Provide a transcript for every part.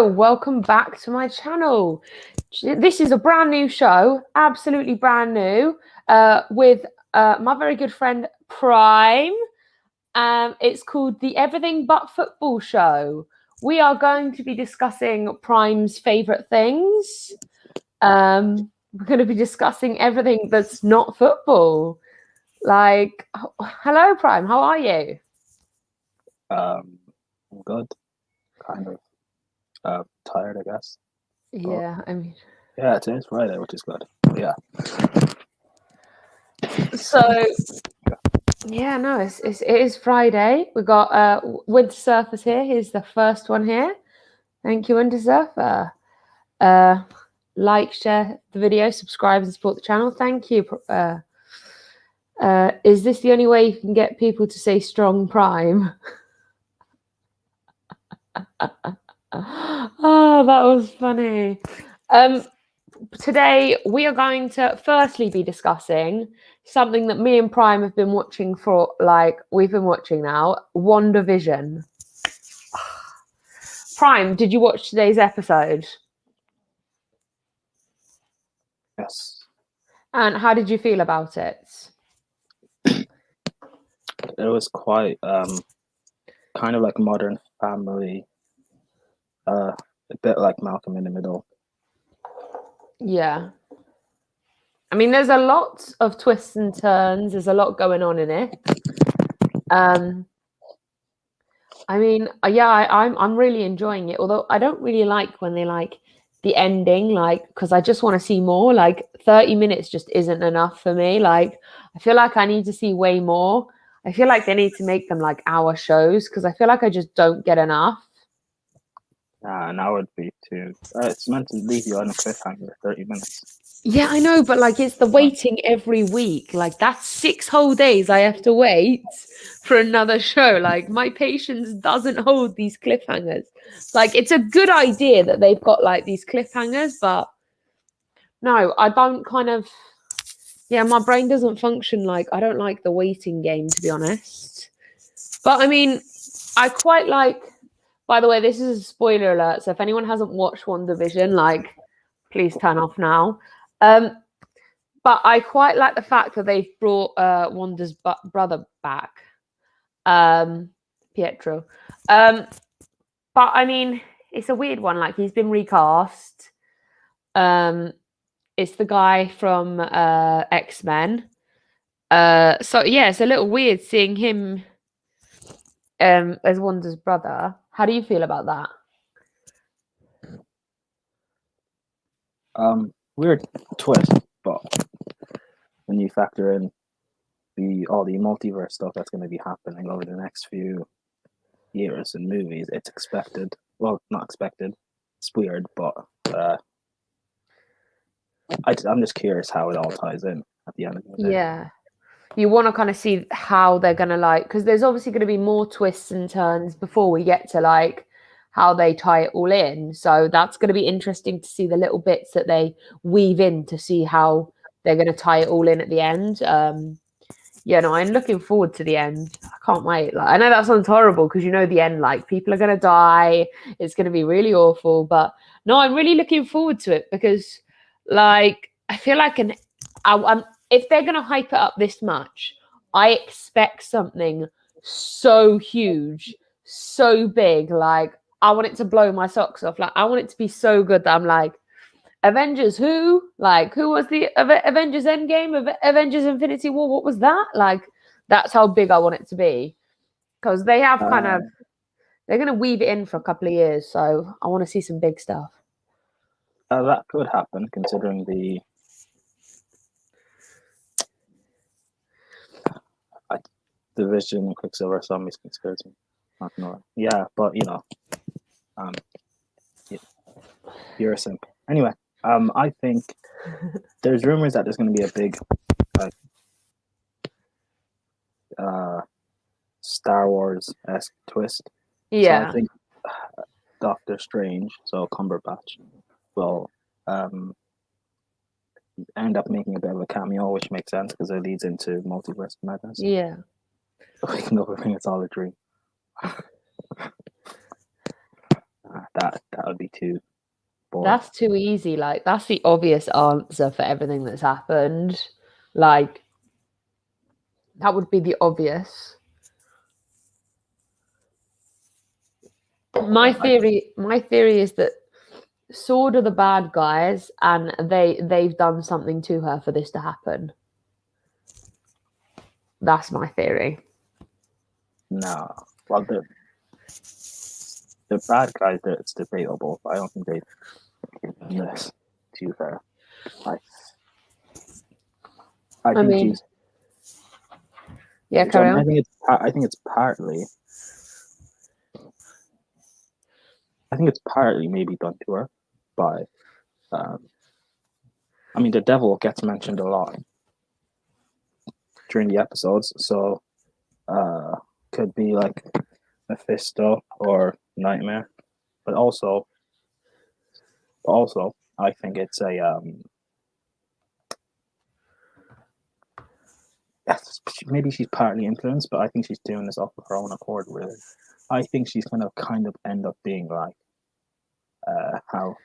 Hello, welcome back to my channel. This is a brand new show, absolutely brand new, with my very good friend Prime. It's called the Everything But Football Show. We are going to be discussing Prime's favourite things. We're going to be discussing everything that's not football. Like, hello Prime, how are you? I'm good. Kind of tired, I guess. Yeah, I mean, Yeah, today's Friday, which is good. Yeah. so yeah, no, it is Friday. We got Winter Surfer's here. He's the first one here. Thank you, Winter Surfer. Like, share the video, subscribe, and support the channel. Thank you. Is this the only way you can get people to say strong Prime? Oh, that was funny. Today we are going to firstly be discussing something that me and Prime have been watching for, we've been watching now, WandaVision. Prime, did you watch today's episode? Yes. And how did you feel about it? It was quite kind of like Modern Family, a bit like Malcolm in the Middle. Yeah. I mean, there's a lot of twists and turns. There's a lot going on in it. I mean, yeah, I'm really enjoying it. Although I don't really like when they the ending, because I just want to see more. 30 minutes just isn't enough for me. I feel like I need to see way more. I feel like they need to make them hour shows because I feel like I just don't get enough. An hour would be too. It's meant to leave you on a cliffhanger, 30 minutes. Yeah, I know, but it's the waiting every week. That's 6 whole days I have to wait for another show. My patience doesn't hold these cliffhangers. It's a good idea that they've got these cliffhangers, but no, I don't yeah, my brain doesn't function I don't like the waiting game, to be honest. But I mean, I quite by the way, this is a spoiler alert, so if anyone hasn't watched WandaVision, please turn off now. But I quite like the fact that they've brought Wanda's brother back, Pietro. But I mean, it's a weird one. He's been recast. It's the guy from X-Men. So yeah, it's a little weird seeing him as Wanda's brother. How do you feel about that? Weird twist, but when you factor in all the multiverse stuff that's going to be happening over the next few years in movies, it's expected. Well, not expected. It's weird, but I'm just curious how it all ties in at the end of the day. Yeah. You want to kind of see how they're going to because there's obviously going to be more twists and turns before we get to how they tie it all in. So that's going to be interesting to see the little bits that they weave in to see how they're going to tie it all in at the end. Yeah, no, I'm looking forward to the end. I can't wait. I know that sounds horrible because the end, people are going to die. It's going to be really awful. But no, I'm really looking forward to it because I feel like if they're going to hype it up this much, I expect something so huge, so big. I want it to blow my socks off. I want it to be so good that I'm Avengers who? Who was the Avengers Endgame? Avengers Infinity War? What was that? That's how big I want it to be. Because they have they're going to weave it in for a couple of years. So I want to see some big stuff. That could happen considering the Vision and Quicksilver zombies conspiracy. Yeah, but yeah, you're a simp. Anyway, I think there's rumors that there's going to be a big Star Wars-esque twist. Yeah. So I think Doctor Strange, so Cumberbatch, will end up making a bit of a cameo, which makes sense because it leads into multiverse madness. Yeah. Even though I think it's all a dream. That would be too boring. That's too easy. Like, that's the obvious answer for everything that's happened. Like, that would be the obvious. My theory is that Sword are the bad guys, and they've done something to her for this to happen. That's my theory. No, well, the bad guys, it's debatable. But I don't think they've done this to her. I think mean, she's. Yeah, carry on. I think it's partly. I think it's partly maybe done to her by. I mean, the devil gets mentioned a lot during the episodes, so could be like Mephisto or Nightmare, but also I think it's a maybe she's partly influenced, but I think she's doing this off of her own accord. Really, I think she's kind of end up being like how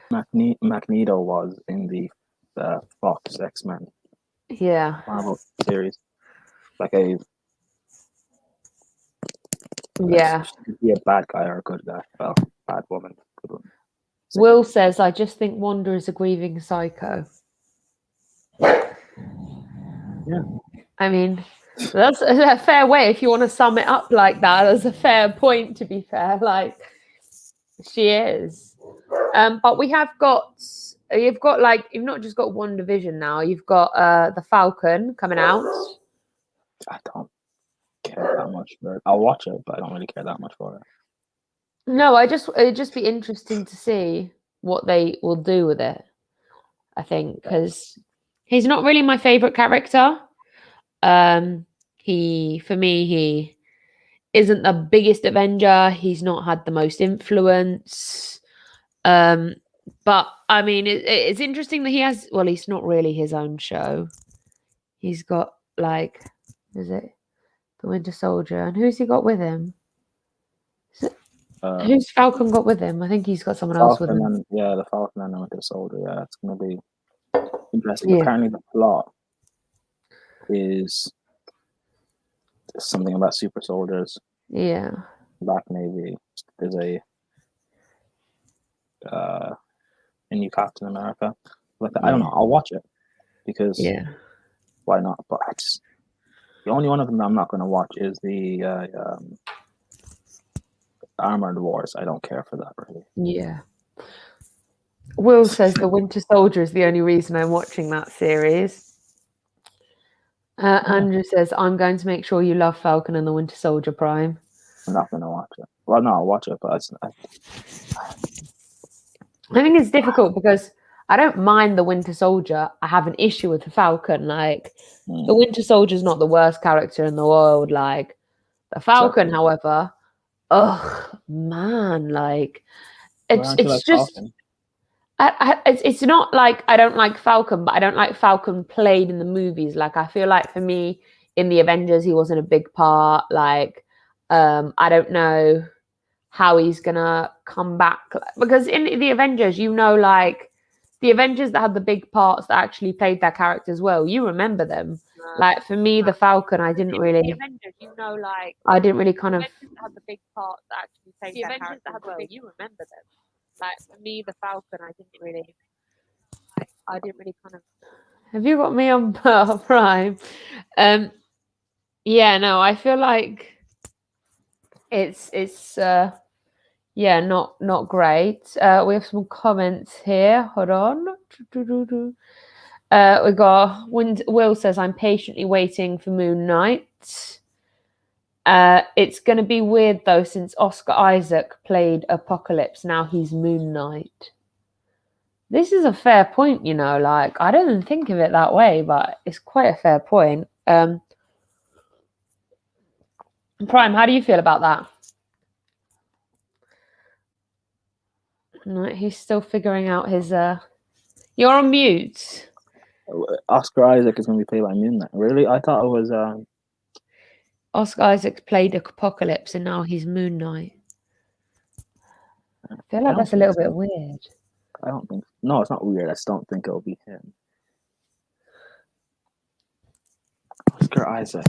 Magneto was in the Fox X-Men Marvel series, like a she could be a bad guy or a good guy. Well, bad woman, good woman. Will says, I just think Wanda is a grieving psycho. Yeah. I mean, that's a fair way if you want to sum it up like that. That's a fair point, to be fair. Like, she is. But you've not just got WandaVision now, you've got the Falcon coming out. I don't care that much for it. I'll watch it, but I don't really care that much for it. No, it'd just be interesting to see what they will do with it. I think because he's not really my favorite character. He isn't the biggest Avenger. He's not had the most influence. But I mean, it's interesting that he has. Well, it's not really his own show. He's got is it the Winter Soldier, and who's he got with him? Who's Falcon got with him? I think he's got someone else with him. The Falcon and the Winter Soldier. Yeah, it's going to be interesting. Yeah. Apparently, the plot is something about super soldiers. Yeah. Black Navy. There's a new Captain America. But I don't know. I'll watch it because why not? But the only one of them that I'm not going to watch is the Armored Wars. I don't care for that really. Yeah. Will says the Winter Soldier is the only reason I'm watching that series. Andrew says, I'm going to make sure you love Falcon and the Winter Soldier, Prime. I'm not going to watch it. Well, no, I'll watch it, but I think it's difficult because I don't mind the Winter Soldier. I have an issue with the Falcon. The Winter Soldier is not the worst character in the world. Like, the Falcon, however, oh man, it's just. Falcon. It's not like I don't like Falcon, but I don't like Falcon played in the movies. Like, I feel like for me in the Avengers, he wasn't a big part. I don't know how he's gonna come back because in the Avengers, the Avengers that had the big parts that actually played their characters well, you remember them. Like, for me, the Falcon, I didn't really. The Avengers, I didn't really kind of. The Avengers that had the big parts that actually played their characters well, you remember them. Like, for me, the Falcon, I didn't really kind of. Have you got me on Prime? Yeah, no, I feel like it's not great. We have some comments here. Hold on. We got Will says, I'm patiently waiting for Moon Knight. It's going to be weird though, since Oscar Isaac played Apocalypse. Now he's Moon Knight. This is a fair point, I didn't think of it that way, but it's quite a fair point. Prime, how do you feel about that? No, he's still figuring out his. You're on mute. Oscar Isaac is going to be played by Moon Knight. Really? I thought it was. Oscar Isaac played Apocalypse and now he's Moon Knight. I feel like don't that's a think little bit so. weird. I don't think. No, it's not weird. I just don't think it'll be him. Oscar Isaac.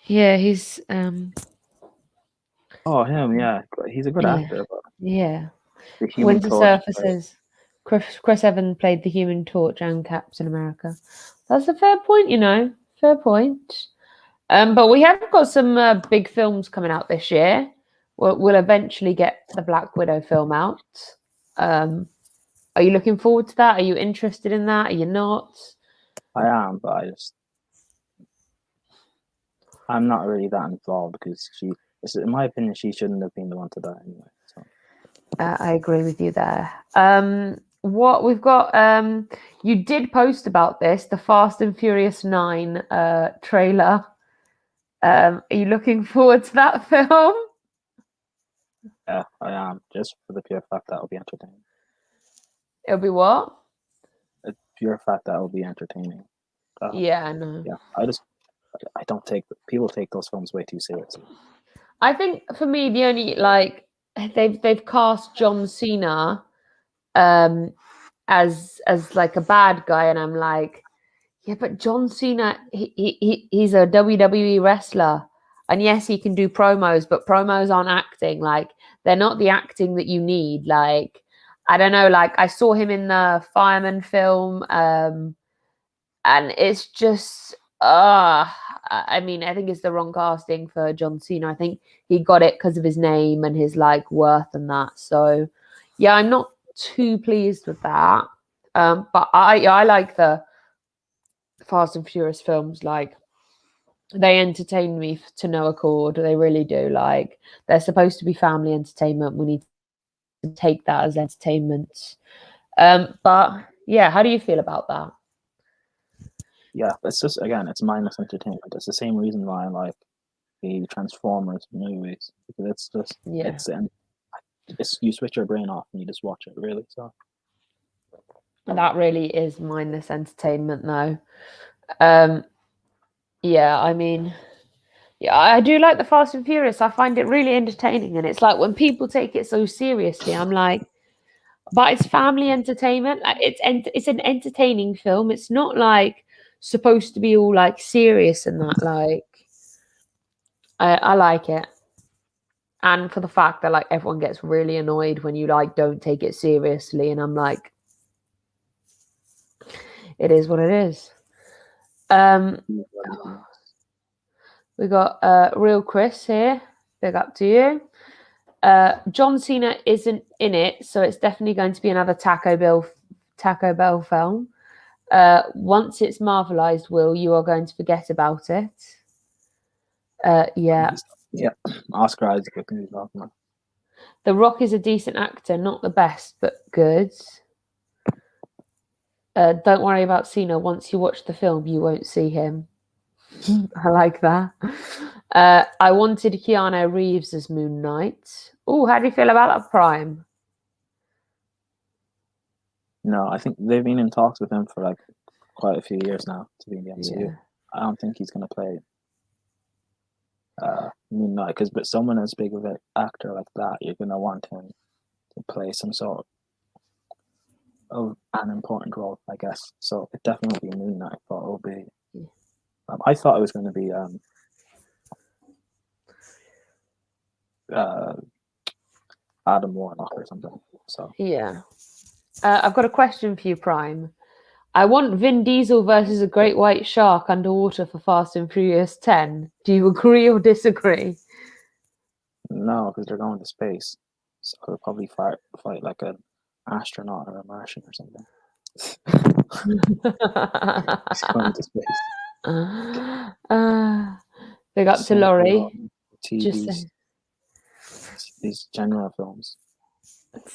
Yeah, he's Oh, him. Yeah, he's a good yeah, actor. But yeah. the Human Winter Torch. Surfaces. Chris Evans played the Human Torch and Captain America. That's a fair point, you know. Fair point. But we have got some big films coming out this year. We'll eventually get the Black Widow film out. Are you looking forward to that? Are you interested in that? Are you not? I am, but I'm not really that involved because in my opinion, she shouldn't have been the one to die anyway. So I agree with you there. What we've got, you did post about this, the Fast and Furious 9 trailer. Are you looking forward to that film? yeah, I am, just for the pure fact that it'll be entertaining. It'll be what? The pure fact that it'll be entertaining. Yeah, I know. Yeah, I don't take people take those films way too seriously. I think for me, the only they've cast John Cena as like a bad guy, and I'm like, yeah, but John Cena, he's a WWE wrestler, and yes, he can do promos, but promos aren't acting. Like they're not the acting that you need. Like I don't know. Like I saw him in the Fireman film, and it's just I mean, I think it's the wrong casting for John Cena. I think he got it because of his name and his like worth and that. So yeah, I'm not too pleased with that. But I like the Fast and Furious films. Like they entertain me to no accord. They really do. Like they're supposed to be family entertainment. We need to take that as entertainment. But yeah, how do you feel about that? Yeah, it's just again, it's mindless entertainment. It's the same reason why I like the Transformers movies because it's just Yeah. it's you switch your brain off and you just watch it really. So That really is mindless entertainment, though. Um, yeah, I mean, yeah, I do like the Fast and Furious. I find it really entertaining, and it's like when people take it so seriously, I'm like, but it's family entertainment. Like it's an entertaining film. It's not like supposed to be all like serious and that. Like, I like it, and for the fact that like everyone gets really annoyed when you like don't take it seriously, and I'm like, it is what it is. Um, We got Real Chris here. Big up to you. John Cena isn't in it, so it's definitely going to be another Taco Bell film. Once it's marvelized, Will, you are going to forget about it. Yeah. Yeah, Oscar Isaac. I think he's talking about. The Rock is a decent actor, not the best, but good. Don't worry about Cena. Once you watch the film, you won't see him. I like that. I wanted Keanu Reeves as Moon Knight. Oh, how do you feel about that Prime? No, I think they've been in talks with him for like quite a few years now to be in the MCU. Yeah. I don't think he's going to play Moon Knight because, but someone as big of an actor like that, you're going to want him to play some sort of an important role, I guess. So it definitely be Moon Knight, but it'll be. I thought it was going to be Adam Warlock or something. So Yeah. I've got a question for you, Prime. I want Vin Diesel versus a great white shark underwater for Fast and Furious 10. Do you agree or disagree? no, because they're going to space, so they'll probably fight like an astronaut or a Martian or something. He's going to space. Big up to Laurie. TVs, these general films.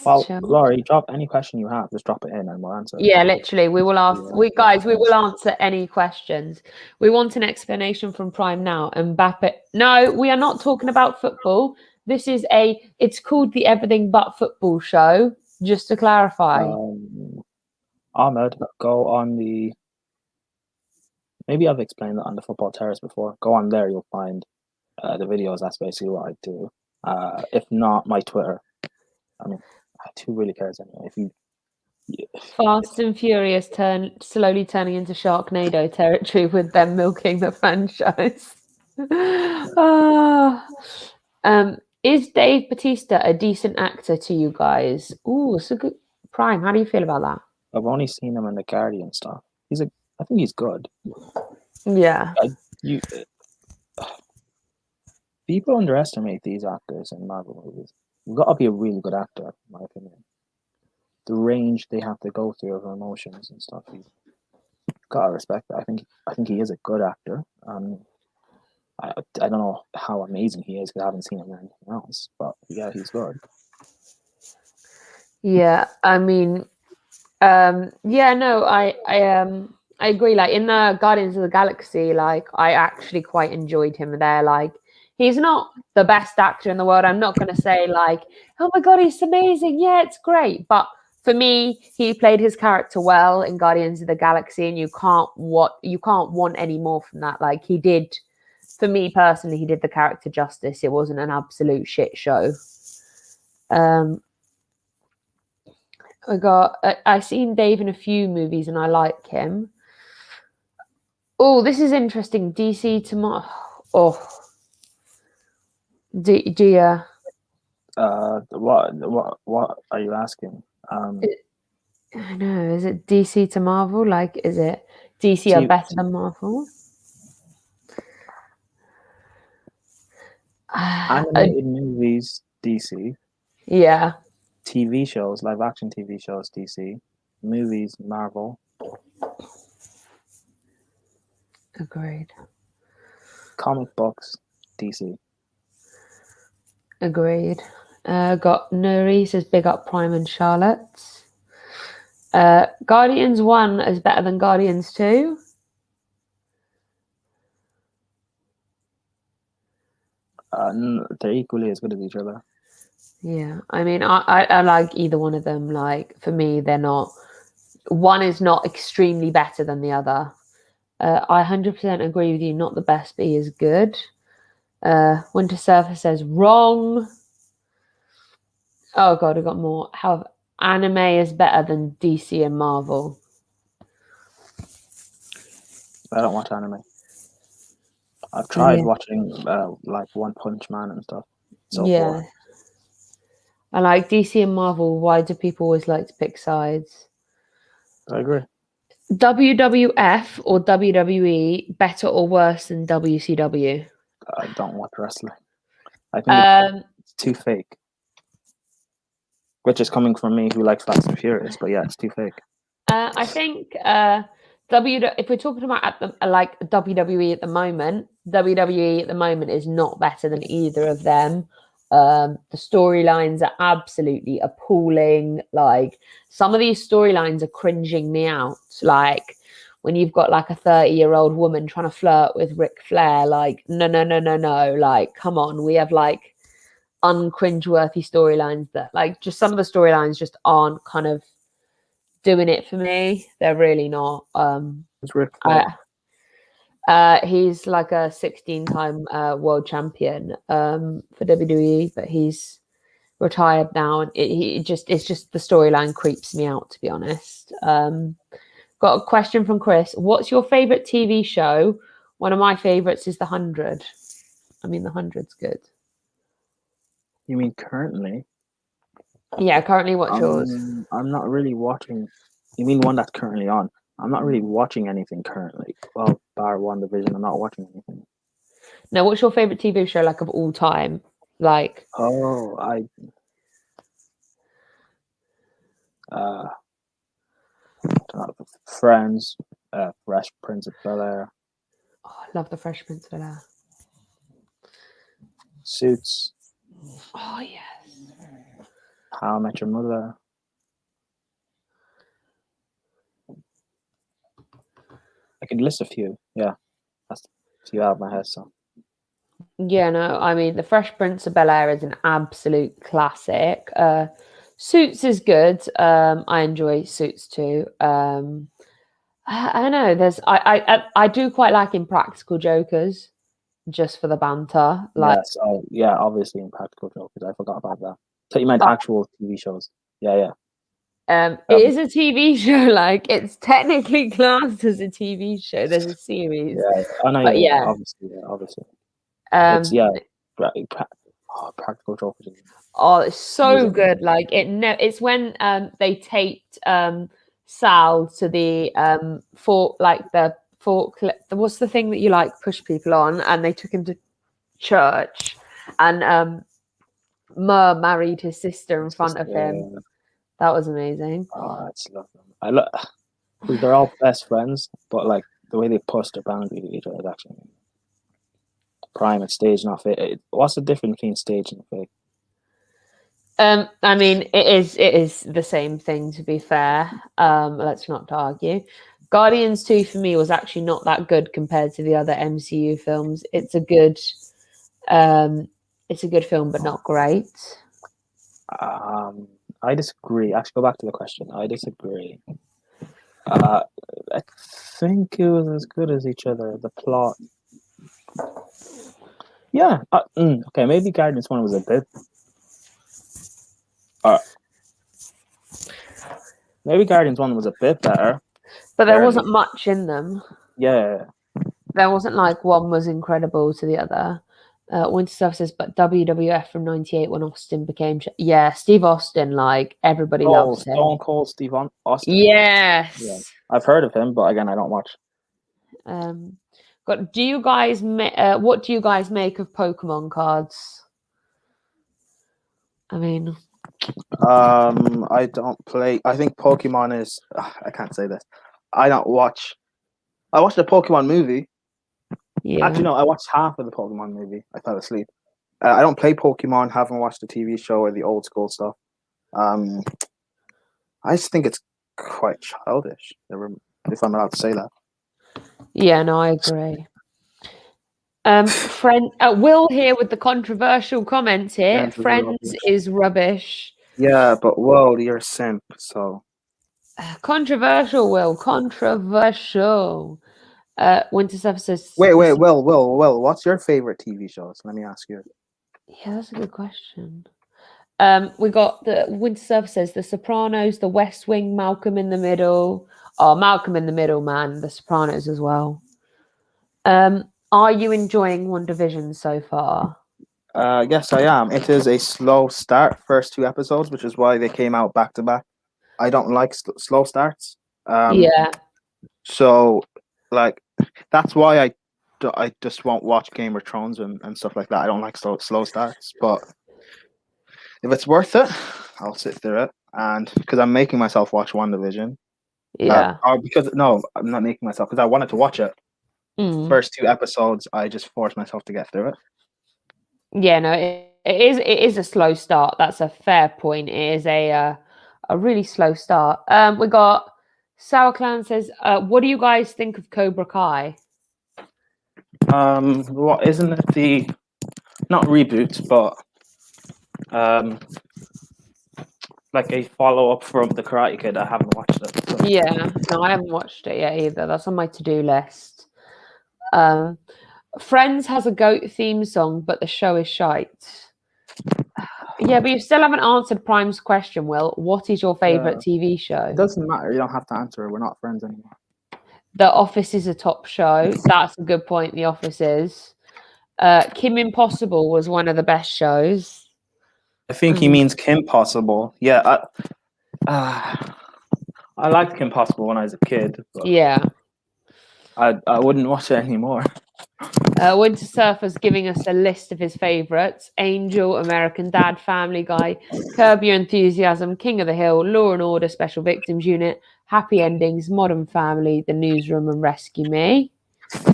Well, Chill. Laurie, drop any question you have. Just drop it in, and we'll answer. Yeah, literally. We will ask. We will answer any questions. We want an explanation from Prime now. Mbappe. No, we are not talking about football. This is it's called the Everything But Football Show. Just to clarify. Ahmed, go on the. Maybe I've explained that on the Football Terrace before. Go on there, you'll find the videos. That's basically what I do. If not, my Twitter. I mean, who really cares anyway? If you, Fast and Furious slowly turning into Sharknado territory with them milking the franchise. Ah. Is Dave Bautista a decent actor to you guys? Ooh, it's a good Prime. How do you feel about that? I've only seen him in the Guardian stuff. I think he's good. Yeah. You People underestimate these actors in Marvel movies. You've got to be a really good actor, in my opinion. The range they have to go through of emotions and stuff, you've got to respect that. I think he is a good actor. I don't know how amazing he is because I haven't seen him in anything else, but yeah, he's good. Yeah, I mean, yeah, no, I agree. Like in the Guardians of the Galaxy, like I actually quite enjoyed him there. Like he's not the best actor in the world. I'm not going to say like, oh my god, he's amazing. Yeah, it's great. But for me, he played his character well in Guardians of the Galaxy, and you can't want any more from that. Like he did, for me personally, he did the character justice. It wasn't an absolute shit show. I seen Dave in a few movies and I like him. Oh, this is interesting. DC tomorrow. Oh, do you? What are you asking? I know. Is it DC to Marvel? Like, is it DC are T- better than Marvel? Animated movies, DC. Yeah, TV shows, live action TV shows, DC. Movies, Marvel. agreed. Comic books, DC. Agreed. Got Nuri says big up Prime and Charlotte. Guardians 1 is better than Guardians 2. They're equally as good as each other. Yeah, I mean, I like either one of them. Like for me, they're not. One is not extremely better than the other. I 100% agree with you. Not the best, but he is good. Winter Surfer says wrong. Oh god, I got more. How anime is better than DC and Marvel. I don't watch anime. I've tried watching like One Punch Man and stuff. So boring. I like DC and Marvel. Why do people always like to pick sides? I agree. WWF or WWE better or worse than WCW? I don't watch wrestling. I think it's too fake. Which is coming from me who likes Fast and Furious, but yeah, it's too fake. I think if we're talking about like WWE at the moment, WWE at the moment is not better than either of them. The storylines are absolutely appalling. Like some of these storylines are cringing me out. Like when you've got like a 30-year-old woman trying to flirt with Ric Flair, like no. Like come on, we have like uncringeworthy storylines that like just some of the storylines just aren't kind of doing it for me. They're really not. It's Ric Flair. He's like a 16-time world champion for WWE, but he's retired now, and it's just the storyline creeps me out, to be honest. Got a question from Chris. What's your favorite TV show? One of my favorites is The 100. I mean, The 100's good. You mean currently? Yeah, currently what's yours? I'm not really watching. You mean one that's currently on? I'm not really watching anything currently. Well, bar WandaVision, I'm not watching anything. Now, what's your favorite TV show like of all time? Like, Friends, Fresh Prince of Bel-Air. Oh, I love the Fresh Prince of Bel-Air. Suits. Oh yes. How I Met Your Mother. I could list a few. Yeah, that's a few out of my head. So. Yeah, no, I mean, The Fresh Prince of Bel-Air is an absolute classic. Suits is good. I enjoy Suits too. I don't know. I do quite like Impractical Jokers. just for the banter. Like, Yeah, so yeah, obviously Impractical Jokers. I forgot about that. So you meant oh, actual TV shows. Yeah. it is a TV show. Like, it's technically classed as a TV show. There's a series, Yeah. I know. but Yeah. yeah. Obviously. It's Um, Practical Jokers. oh, it's so Amazing. good. Like it's when they taped Sal to the what's the thing that you like push people on, and they took him to church, and Mur married his sister in front of him. That was amazing. Oh, I just love them. I love. They're all best friends, but like the way they push their boundary to each other is actually prime. It's stage, not fake. What's the difference between stage and fake? I mean, it is the same thing, to be fair. Let's not argue. Guardians 2 for me was actually not that good compared to the other MCU films. It's a good film, but not great. I disagree. Actually, go back to the question. I disagree. I think it was as good as each other. The plot. Yeah. Okay, maybe Guardians 1 was a bit. Maybe Guardians 1 was a bit better. But there wasn't much in them. Yeah. There wasn't like one was incredible to the other. Winter Stuff says, but WWF from '98 when Austin became... Steve Austin, like, everybody loves him. Stone Cold Steve Austin. Yes. Yeah. I've heard of him, but again, I don't watch. Do you guys what do you guys make of Pokemon cards? I mean, I don't play. I think Pokemon is. I can't say this. I don't watch. I watched the Pokemon movie. Yeah. Actually, no. I watched half of the Pokemon movie. I fell asleep. I don't play Pokemon. Haven't watched the TV show or the old school stuff. I just think it's quite childish. If I'm allowed to say that. Yeah, no, I agree. Will here with the controversial comments here. Friends is rubbish. Yeah, but Will, you're a simp, so controversial. Will, controversial. Winter Stuff says. Wait, Will, what's your favorite TV shows? Let me ask you. Yeah, that's a good question. We got the Winter Stuff says The Sopranos, The West Wing, Malcolm in the Middle. Oh, Malcolm in the Middle, man. The Sopranos as well. Are you enjoying WandaVision so far? Yes, I am. It is a slow start, first 2 episodes, which is why they came out back to back. I don't like slow starts. Yeah. So, like, that's why I just won't watch Game of Thrones and stuff like that. I don't like slow starts. But if it's worth it, I'll sit through it. And because I'm making myself watch WandaVision. Yeah. I'm not making myself, because I wanted to watch it. First 2 episodes, I just forced myself to get through it. Yeah, no, it is a slow start. That's a fair point. It is a really slow start. We got Sour Clan says, what do you guys think of Cobra Kai? What isn't it the not reboot, but like a follow-up from the Karate Kid? I haven't watched it. So. Yeah, no, I haven't watched it yet either. That's on my to-do list. Friends has a goat theme song, but the show is shite. Yeah, but you still haven't answered Prime's question, Will. What is your favourite TV show? It doesn't matter. You don't have to answer it. We're not friends anymore. The Office is a top show. That's a good point. The Office is. Kim Impossible was one of the best shows. I think he means Kim Possible. Yeah, I liked Kim Possible when I was a kid. But yeah. I wouldn't watch it anymore. Winter Surfer's giving us a list of his favourites: Angel, American Dad, Family Guy, Curb Your Enthusiasm, King of the Hill, Law and Order, Special Victims Unit, Happy Endings, Modern Family, The Newsroom, and Rescue Me.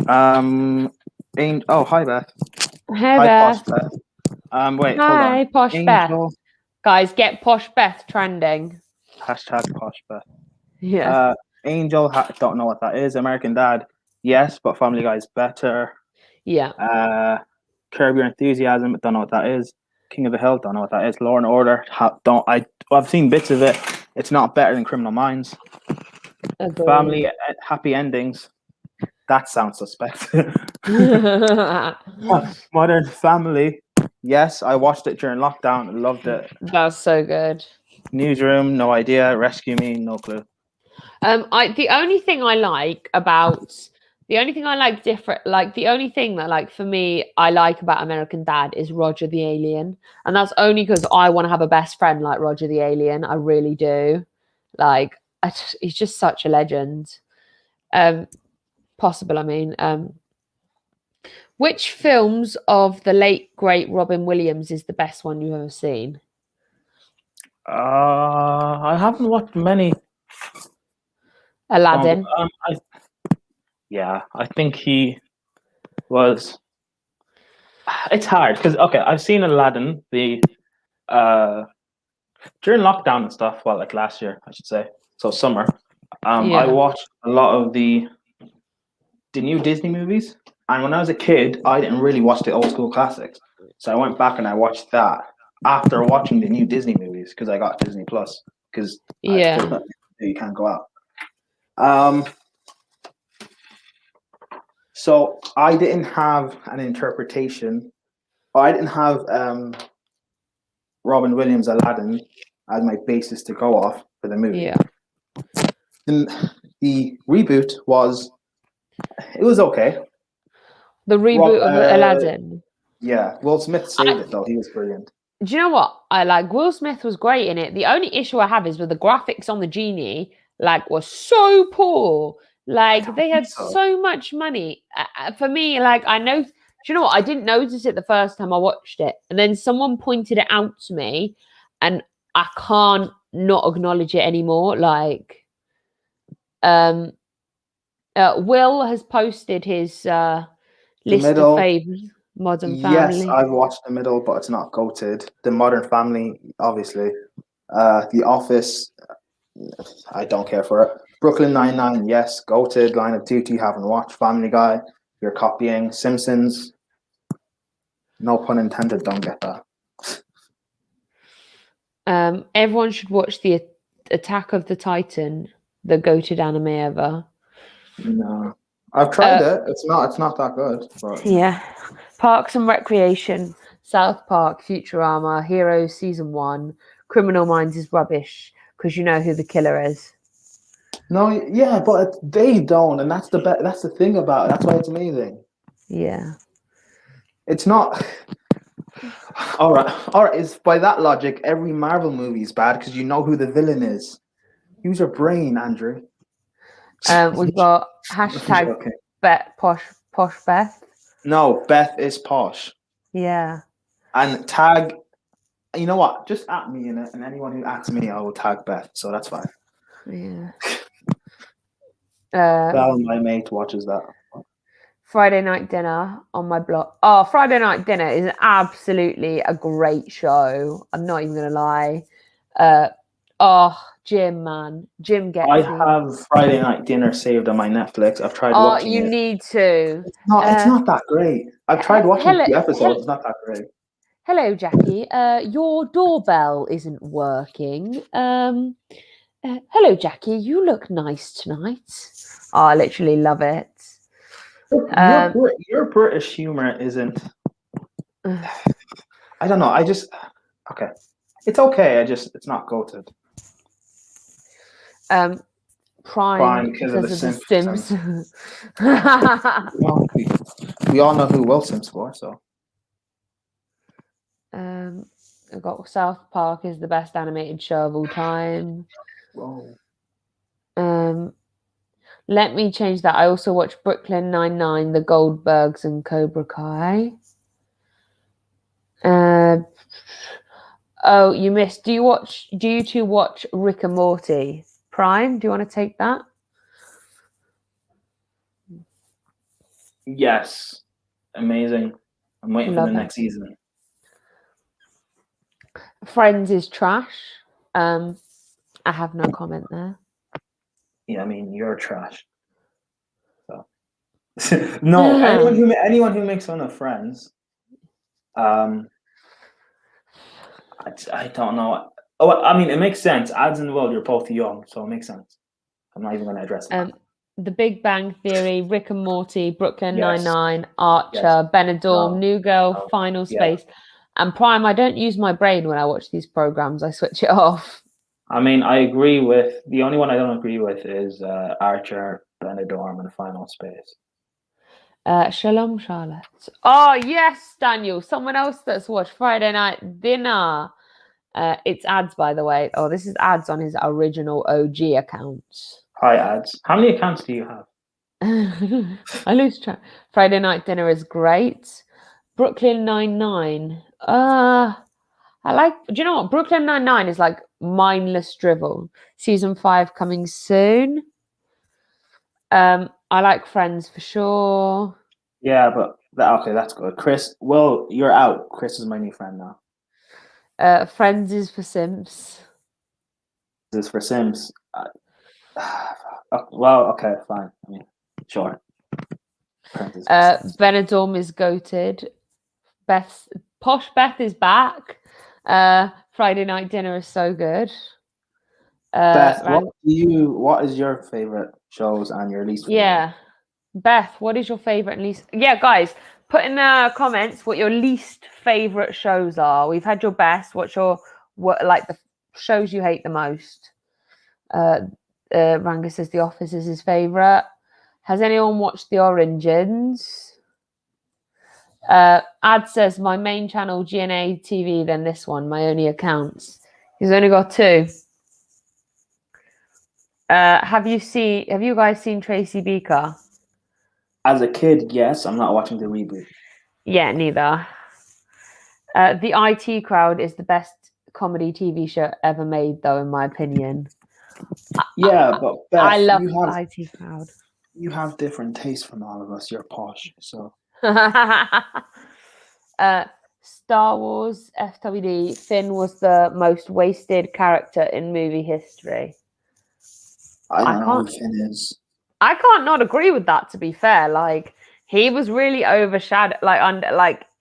Hi Beth. Hey Beth. Posh Beth. Wait, Hi, hold on. Posh Angel. Beth. Guys, get Posh Beth trending. Hashtag Posh Beth. Yeah. Angel, don't know what that is. American Dad, yes, but Family Guy is better. Yeah. Curb Your Enthusiasm, don't know what that is. King of the Hill, don't know what that is. Law and Order, I've seen bits of it. It's not better than Criminal Minds. Agreed. Family, Happy Endings. That sounds suspect. Modern Family. Yes, I watched it during lockdown. Loved it. That's so good. Newsroom, no idea. Rescue Me, no clue. The only thing I like about the only thing I like different like the only thing that like for me I like about American Dad is Roger the Alien. And that's only because I want to have a best friend like Roger the Alien. I really do. Like he's just such a legend. Um Possible, I mean. Which films of the late great Robin Williams is the best one you've ever seen? I haven't watched many. Aladdin. I think he was. It's hard because I've seen Aladdin during lockdown and stuff. Well, like last year, I should say. So summer. I Yeah. watched a lot of the new Disney movies, and when I was a kid, I didn't really watch the old school classics. So I went back and I watched that after watching the new Disney movies because I got Disney Plus because Yeah. you can't go out. So I didn't have an interpretation. I didn't have Robin Williams Aladdin as my basis to go off for the movie. Yeah. And the reboot was okay. The reboot of Aladdin. Yeah, Will Smith saved it though. He was brilliant. Do you know what? I like Will Smith was great in it. The only issue I have is with the graphics on the genie, like, was so poor. Like they had so much money. For me, like I know. Do you know what? I didn't notice it the first time I watched it, and then someone pointed it out to me, and I can't not acknowledge it anymore. Like, Will has posted his list of favorites. Modern Family. Yes, I've watched The Middle, but it's not goated. The Modern Family, obviously. The Office, I don't care for it. Brooklyn Nine-Nine, yes. Goated. Line of Duty, haven't watched. Family Guy, you're copying. Simpsons, no pun intended, don't get that. Everyone should watch the Attack of the Titan, the goated anime ever. No. I've tried it. It's not that good. But... Yeah. Parks and Recreation, South Park, Futurama, Heroes Season 1, Criminal Minds is rubbish because you know who the killer is. No, yeah, but they don't, and that's the thing about it. That's why it's amazing. Yeah. It's not. All right. It's by that logic, every Marvel movie is bad because you know who the villain is. Use your brain, Andrew. We've got hashtag posh Beth. No, Beth is posh. Yeah. And tag, you know what? Just at me in it, and anyone who at me, I will tag Beth. So that's fine. Yeah. My mate watches that. Friday Night Dinner on my blog. Oh, Friday Night Dinner is absolutely a great show. I'm not even gonna lie. Jim, man. Jim gets I have Friday Night Dinner saved on my Netflix. I've tried watching it. You need to. It's not that great. I've tried watching a few episodes. It's not that great. Hello, Jackie. Your doorbell isn't working. Hello, Jackie. You look nice tonight. Oh, I literally love it. Your British humor isn't. I don't know. Okay. It's okay. It's not goated. Prime because of the Sims. Well, we all know who Will Sims for, so. I've got South Park is the best animated show of all time. Whoa. Let me change that. I also watch Brooklyn Nine-Nine, The Goldbergs, and Cobra Kai. Oh, you missed. Do you two watch Rick and Morty? Prime, do you want to take that? Yes. Amazing. I'm waiting for the next season. Friends is trash. I have no comment there. Yeah, I mean, you're trash. So. No, anyone who makes fun of Friends, I don't know. Oh, I mean, it makes sense. Ads in the world, you're both young, so it makes sense. I'm not even going to address that. The Big Bang Theory, Rick and Morty, Brooklyn Yes. Nine-Nine, Archer, Yes. Benidorm, No. New Girl, No. Final Yeah. Space, and Prime. I don't use my brain when I watch these programs. I switch it off. I mean, I agree with the only one I don't agree with is Archer, Benidorm, and Final Space. Shalom, Charlotte. Oh yes, Daniel. Someone else that's watched Friday Night Dinner. It's ads, by the way. Oh, this is ads on his original OG account. Hi, ads. How many accounts do you have? I lose track. Friday Night Dinner is great. Brooklyn Nine-Nine. I like. Do you know what? Brooklyn Nine-Nine is like mindless drivel. Season 5 coming soon. I like Friends for sure. Yeah, but okay, that's good. Chris, well, you're out. Chris is my new friend now. Friends is for Simps. This is for Sims. Well, okay, fine. I mean, sure. Benidorm is goated. Posh Beth is back. Friday Night Dinner is so good. Beth, what is your favorite shows and your least favorite? Yeah. Beth, what is your favorite and least? Yeah, guys, put in the comments what your least favorite shows are. We've had your best. What like the shows you hate the most? Ranga says The Office is his favorite. Has anyone watched The Origins? Ad says my main channel GNA TV, then this one, my only accounts. He's only got 2. Have you guys seen Tracy Beaker? As a kid, yes. I'm not watching the reboot. Yeah, neither. The IT Crowd is the best comedy TV show ever made, though, in my opinion. Yeah, but Beth, I love IT Crowd. You have different tastes from all of us. You're posh, so. Star Wars FWD. Finn was the most wasted character in movie history. I don't know who Finn is. I can't not agree with that, to be fair. Like, he was really overshadowed,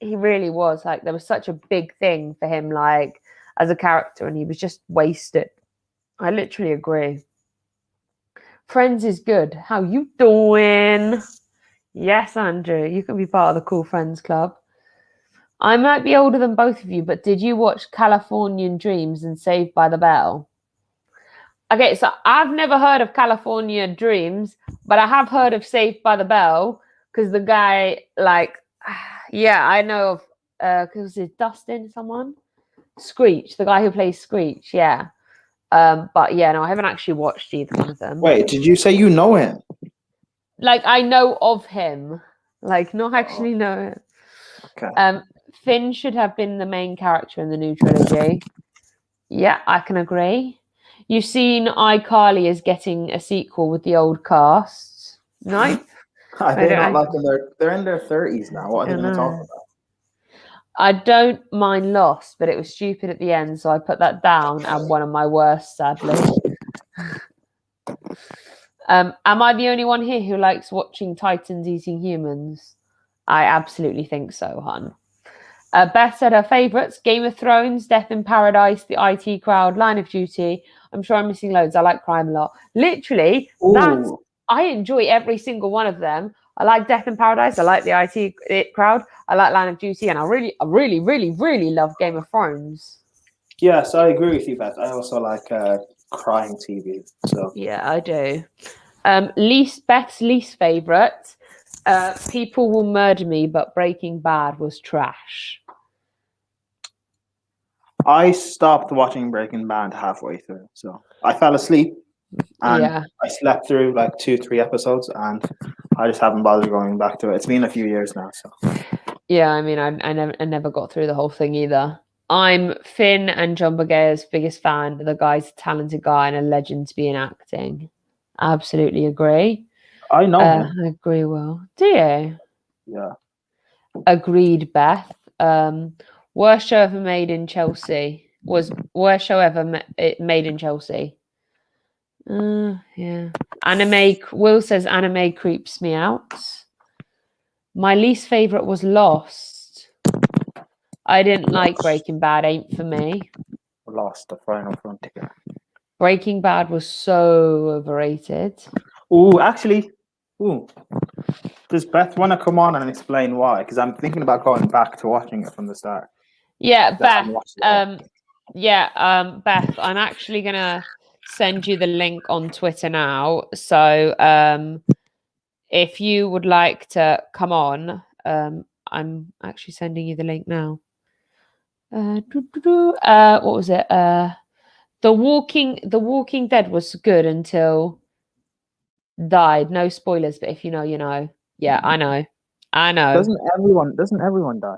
he really was. Like, there was such a big thing for him, like, as a character, and he was just wasted. I literally agree. Friends is good. How you doing? Yes, Andrew, you can be part of the Cool Friends Club. I might be older than both of you, but did you watch Californian Dreams and Saved by the Bell? Okay, so I've never heard of California Dreams, but I have heard of Saved by the Bell because the guy, yeah, I know of, because it's Dustin, someone? Screech, the guy who plays Screech, yeah. But yeah, no, I haven't actually watched either one of them. Wait, did you say you know him? Like, I know of him, like, not actually know him. Okay. Finn should have been the main character in the new trilogy. Yeah, I can agree. You've seen iCarly is getting a sequel with the old cast. No? They're not like they're in their 30s now. What are they going to talk about? I don't mind Lost, but it was stupid at the end, so I put that down and one of my worst, sadly. Am I the only one here who likes watching Titans eating humans? I absolutely think so, hon. Beth said her favourites: Game of Thrones, Death in Paradise, The IT Crowd, Line of Duty. I'm sure I'm missing loads. I like crime a lot. Literally, I enjoy every single one of them. I like Death in Paradise. I like The IT Crowd. I like Line of Duty, and I really, really love Game of Thrones. Yes, I agree with you, Beth. I also like crime TV. So yeah, I do. Beth's least favourite. People Will Murder Me, but Breaking Bad was trash. I stopped watching Breaking Bad halfway through, so I fell asleep, and I slept through like 2-3 episodes, and I just haven't bothered going back to it. It's been a few years now, so. Yeah, I mean, I never got through the whole thing either. I'm Finn and John Boyega's biggest fan. The guy's a talented guy and a legend to be in acting. Absolutely agree. I know him. I agree. Well, do you? Yeah. Agreed, Beth. Worst show ever made in Chelsea was worst show ever made in Chelsea. Yeah. Anime. Will says anime creeps me out. My least favorite was Lost. I didn't like Breaking Bad. Ain't for me. Lost, the Final Frontier. Breaking Bad was so overrated. Ooh, actually, ooh. Does Beth want to come on and explain why? Because I'm thinking about going back to watching it from the start. Yeah, I haven't Beth. watched it all. Beth, I'm actually gonna send you the link on Twitter now. So if you would like to come on, I'm actually sending you the link now. What was it? The Walking Dead was good until died. No spoilers, but if you know, you know. Yeah, I know. I know. Doesn't everyone die?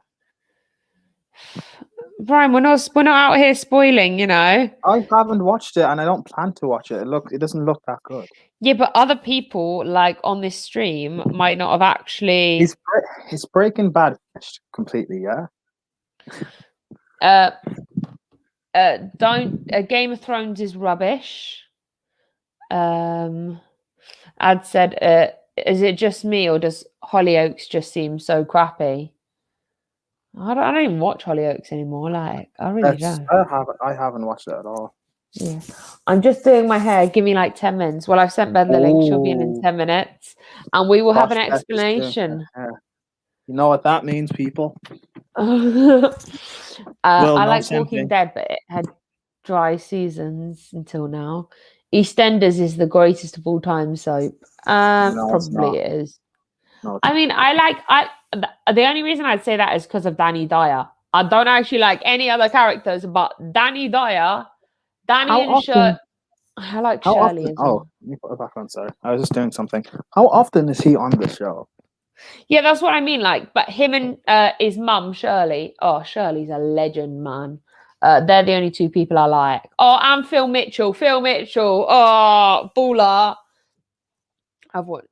Brian, we're not out here spoiling, you know. I haven't watched it, and I don't plan to watch it. It doesn't look that good. Yeah, but other people like on this stream might not have actually Is Breaking Bad finished completely? Yeah. uh don't Game of Thrones is rubbish. Ad said is it just me or does Hollyoaks just seem so crappy? I don't even watch Hollyoaks anymore. Like I really don't. I haven't watched it at all. Yeah. I'm just doing my hair. Give me like 10 minutes. Well, I've sent Ben the link. She'll be in Ooh. 10 minutes. And we will have an Posh Beth is doing her explanation. hair. You know what that means, people? I know like something. Walking Dead, but it had dry seasons until now. EastEnders is the greatest of all time soap. No, it's not. Probably it is. No, I mean, the only reason I'd say that is because of Danny Dyer. I don't actually like any other characters, but Danny Dyer, Danny and Shirley. I like How Shirley often? as well. Oh, let me put it back on. Sorry, I was just doing something. How often is he on the show? Yeah, that's what I mean. Like, but him and his mum, Shirley. Oh, Shirley's a legend, man. They're the only two people I like. Oh, and Phil Mitchell. Phil Mitchell. Oh, baller. I've what?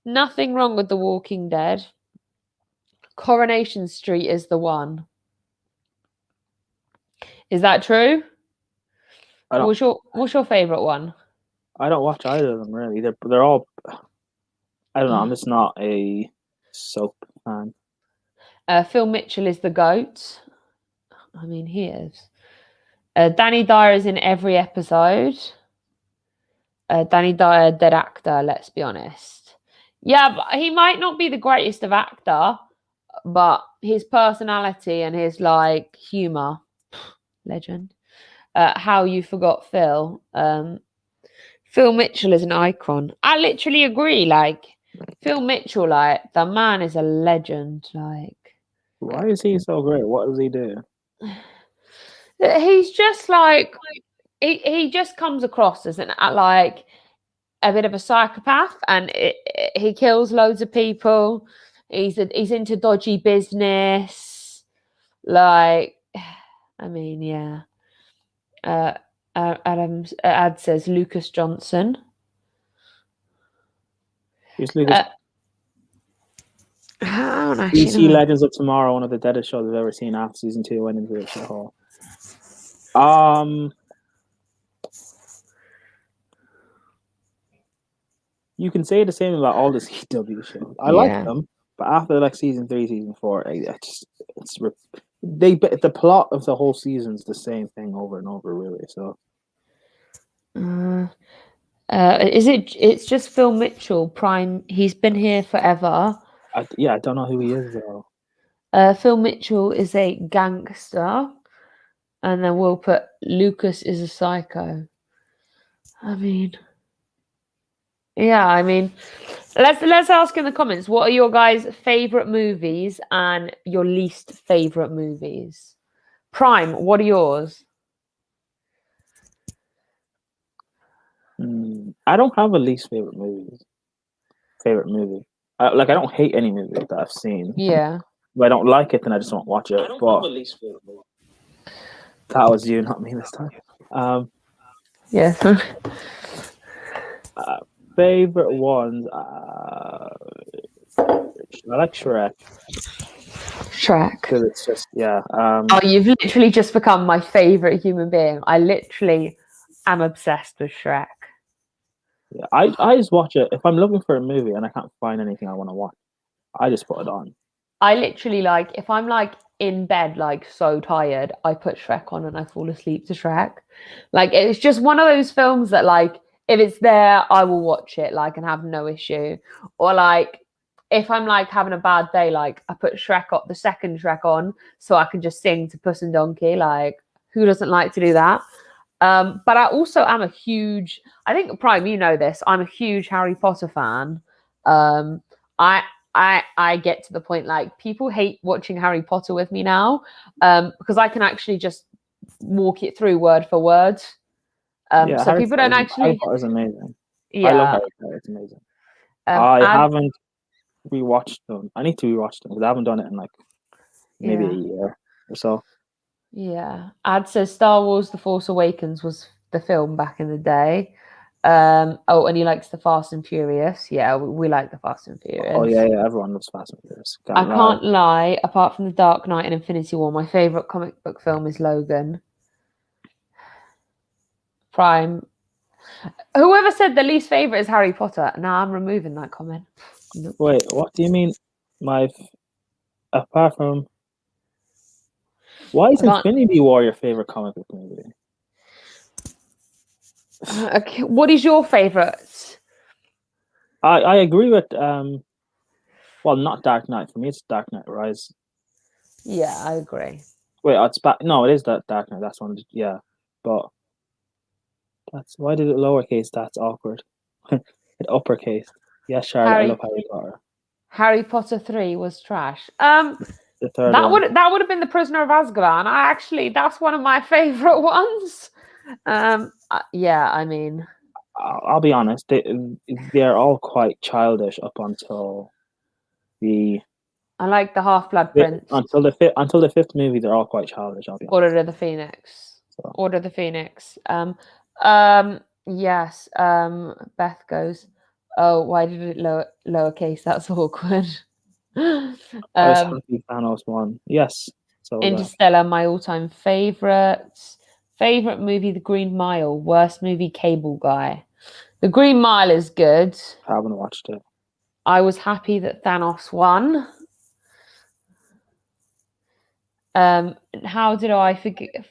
Nothing wrong with The Walking Dead. Coronation Street is the one. Is that true? What's your favorite one? I don't watch either of them really. They're all. I don't know. I'm just not a soap fan. Phil Mitchell is the GOAT. I mean, he is. Danny Dyer is in every episode. Danny Dyer, dead actor, let's be honest. Yeah, but he might not be the greatest of actor, but his personality and his like humor, legend. How You Forgot Phil. Phil Mitchell is an icon. I literally agree. Like Phil Mitchell, like the man is a legend. Like, why is he so great? What does he do? He's just like he just comes across as an like a bit of a psychopath, and he kills loads of people. He's into dodgy business. Like, I mean, yeah. Ad says Lucas Johnson. He's Lucas. DC Legends of Tomorrow, one of the deadest shows I've ever seen after season 2 went into the show. You can say the same about all the CW shows. I like them, but after like season 3, season 4, the plot of the whole season's the same thing over and over, really. So, it's just Phil Mitchell, Prime. He's been here forever. I don't know who he is though. Phil Mitchell is a gangster, and then we'll put Lucas is a psycho. I mean, yeah. I mean, let's ask in the comments, what are your guys' favorite movies and your least favorite movies? Prime, what are yours? I don't have a least favorite movie. I don't hate any movie that I've seen. Yeah. If I don't like it, then I just won't watch it. But that was you, not me this time. Yeah. Favorite ones. I like Shrek. Because it's just you've literally just become my favorite human being. I literally am obsessed with Shrek. Yeah, I just watch it if I'm looking for a movie and I can't find anything I want to watch. I just put it on. I literally like if I'm like in bed like so tired, I put Shrek on and I fall asleep to Shrek. Like it's just one of those films that like if it's there, I will watch it like and have no issue. Or like if I'm like having a bad day, like I put Shrek up the second Shrek on so I can just sing to Puss and Donkey. Like who doesn't like to do that? But I also am a huge, I think Prime, you know this, I'm a huge Harry Potter fan. Um, I I get to the point like people hate watching Harry Potter with me now, because I can actually just walk it through word for word. Yeah, So people don't Harry actually, Potter's amazing. I love yeah. Harry Potter. It's amazing. I Add, haven't rewatched them. I need to rewatch them because I haven't done it in like maybe a yeah, year or so. yeah. Ad says Star Wars: The Force Awakens was the film back in the day. Oh, and he likes the Fast and Furious. Yeah, we like the Fast and Oh yeah, Furious. yeah. Everyone loves Fast and Furious. I Can't lie. can't lie, apart from The Dark Knight and Infinity War, my favorite comic book film is Logan. Prime. Whoever said the least favorite is Harry Potter? Now I'm removing that comment. Nope. Wait, what do you mean? Apart from why is I can't. Infinity War your favorite comic book movie? Okay, what is your favorite? I agree with well, not Dark Knight. For me, it's Dark Knight Rise. Yeah, I agree. Wait, it's back. No, it is that Dark Knight. That's one. Yeah, but that's why did it lowercase? That's awkward. It uppercase. Yes, Charlotte. I Harry love Harry Potter. Harry Potter 3 was trash. The third That one. would have been The Prisoner of Azkaban. I actually that's one of my favorite ones. Yeah, I mean, I'll be honest. They're all quite childish up until the I like the Half-Blood Prince. until the fifth movie. They're all quite childish. I'll be honest. Order of the Phoenix. So, Order of the Phoenix. Yes. Beth goes, oh, why did it lowercase? That's awkward. I was happy Thanos won. Yes. So Interstellar, my all-time favorite. Favorite movie, The Green Mile. Worst movie, Cable Guy. The Green Mile is good. I haven't watched it. I was happy that Thanos won. How did I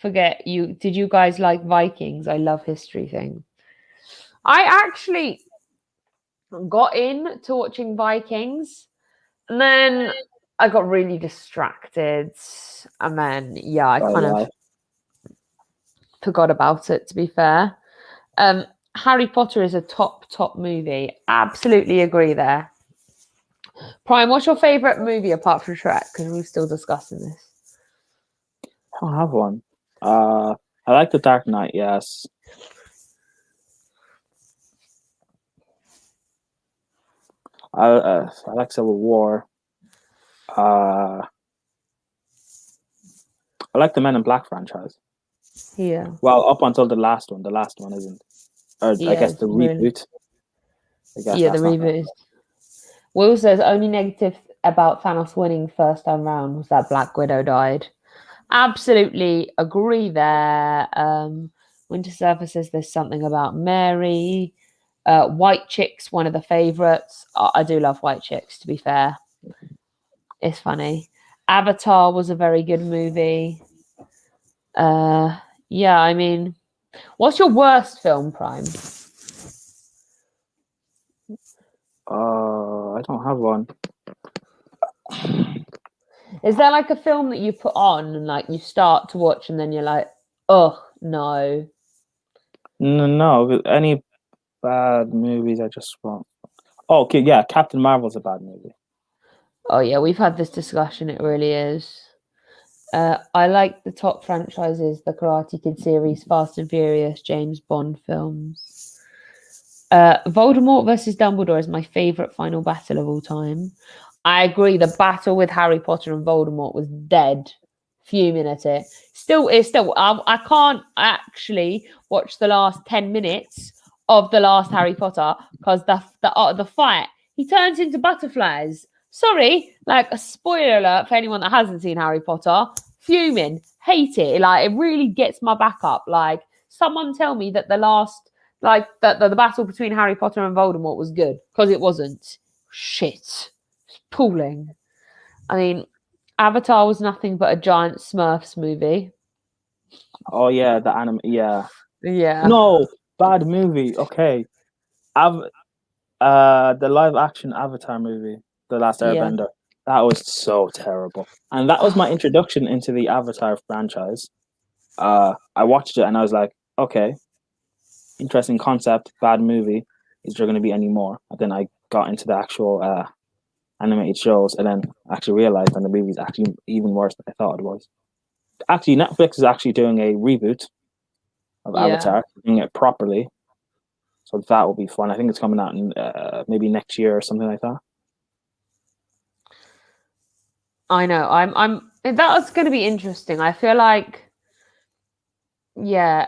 forget you? Did you guys like Vikings? I love history things. I actually got into watching Vikings, and then I got really distracted, and then yeah, I kind of forgot about it. To be fair, Harry Potter is a top movie. Absolutely agree there. Prime, what's your favorite movie apart from Shrek? Because we're still discussing this. I don't have one. I like The Dark Knight. Yes. I like Civil War. I like the Men in Black franchise. Yeah. Well, up until the last one. The last one isn't. Or Yeah, I guess the really. reboot. I guess Yeah, the reboot. Will says only negative about Thanos winning first time round was that Black Widow died. Absolutely agree there. Winter Surfer says there's something about Mary. White Chicks, one of the favourites. I do love White Chicks, to be fair. It's funny. Avatar was a very good movie. Yeah, I mean, what's your worst film, Prime? I don't have one. Is there like a film that you put on and like you start to watch and then you're like, oh no? No, any bad movies I just want. Oh, okay, yeah, Captain Marvel's a bad movie. Oh yeah, we've had this discussion. It really is. I like the top franchises: the Karate Kid series, Fast and Furious, James Bond films. Voldemort versus Dumbledore is my favorite final battle of all time. I agree. The battle with Harry Potter and Voldemort was dead. Fuming at it. Still. I can't actually watch the last 10 minutes of the last Harry Potter because the fight. He turns into butterflies. Sorry, like a spoiler alert for anyone that hasn't seen Harry Potter. Fuming, hate it. Like it really gets my back up. Like someone tell me that the last, like the battle between Harry Potter and Voldemort was good because it wasn't. Shit, appalling. I mean, Avatar was nothing but a giant Smurfs movie. Oh yeah, the anime. Yeah. Yeah. No, bad movie. Okay, the live action Avatar movie, The Last Yeah. Airbender. That was so terrible, and that was my introduction into the Avatar franchise. I watched it and I was like, okay, interesting concept, bad movie. Is there going to be any more? And then I got into the actual animated shows, and then actually realized that the movie's actually even worse than I thought it was. Actually, Netflix is actually doing a reboot of Yeah. Avatar, doing it properly. So that will be fun. I think it's coming out in maybe next year or something like that. I know. I'm that's going to be interesting. I feel like, yeah,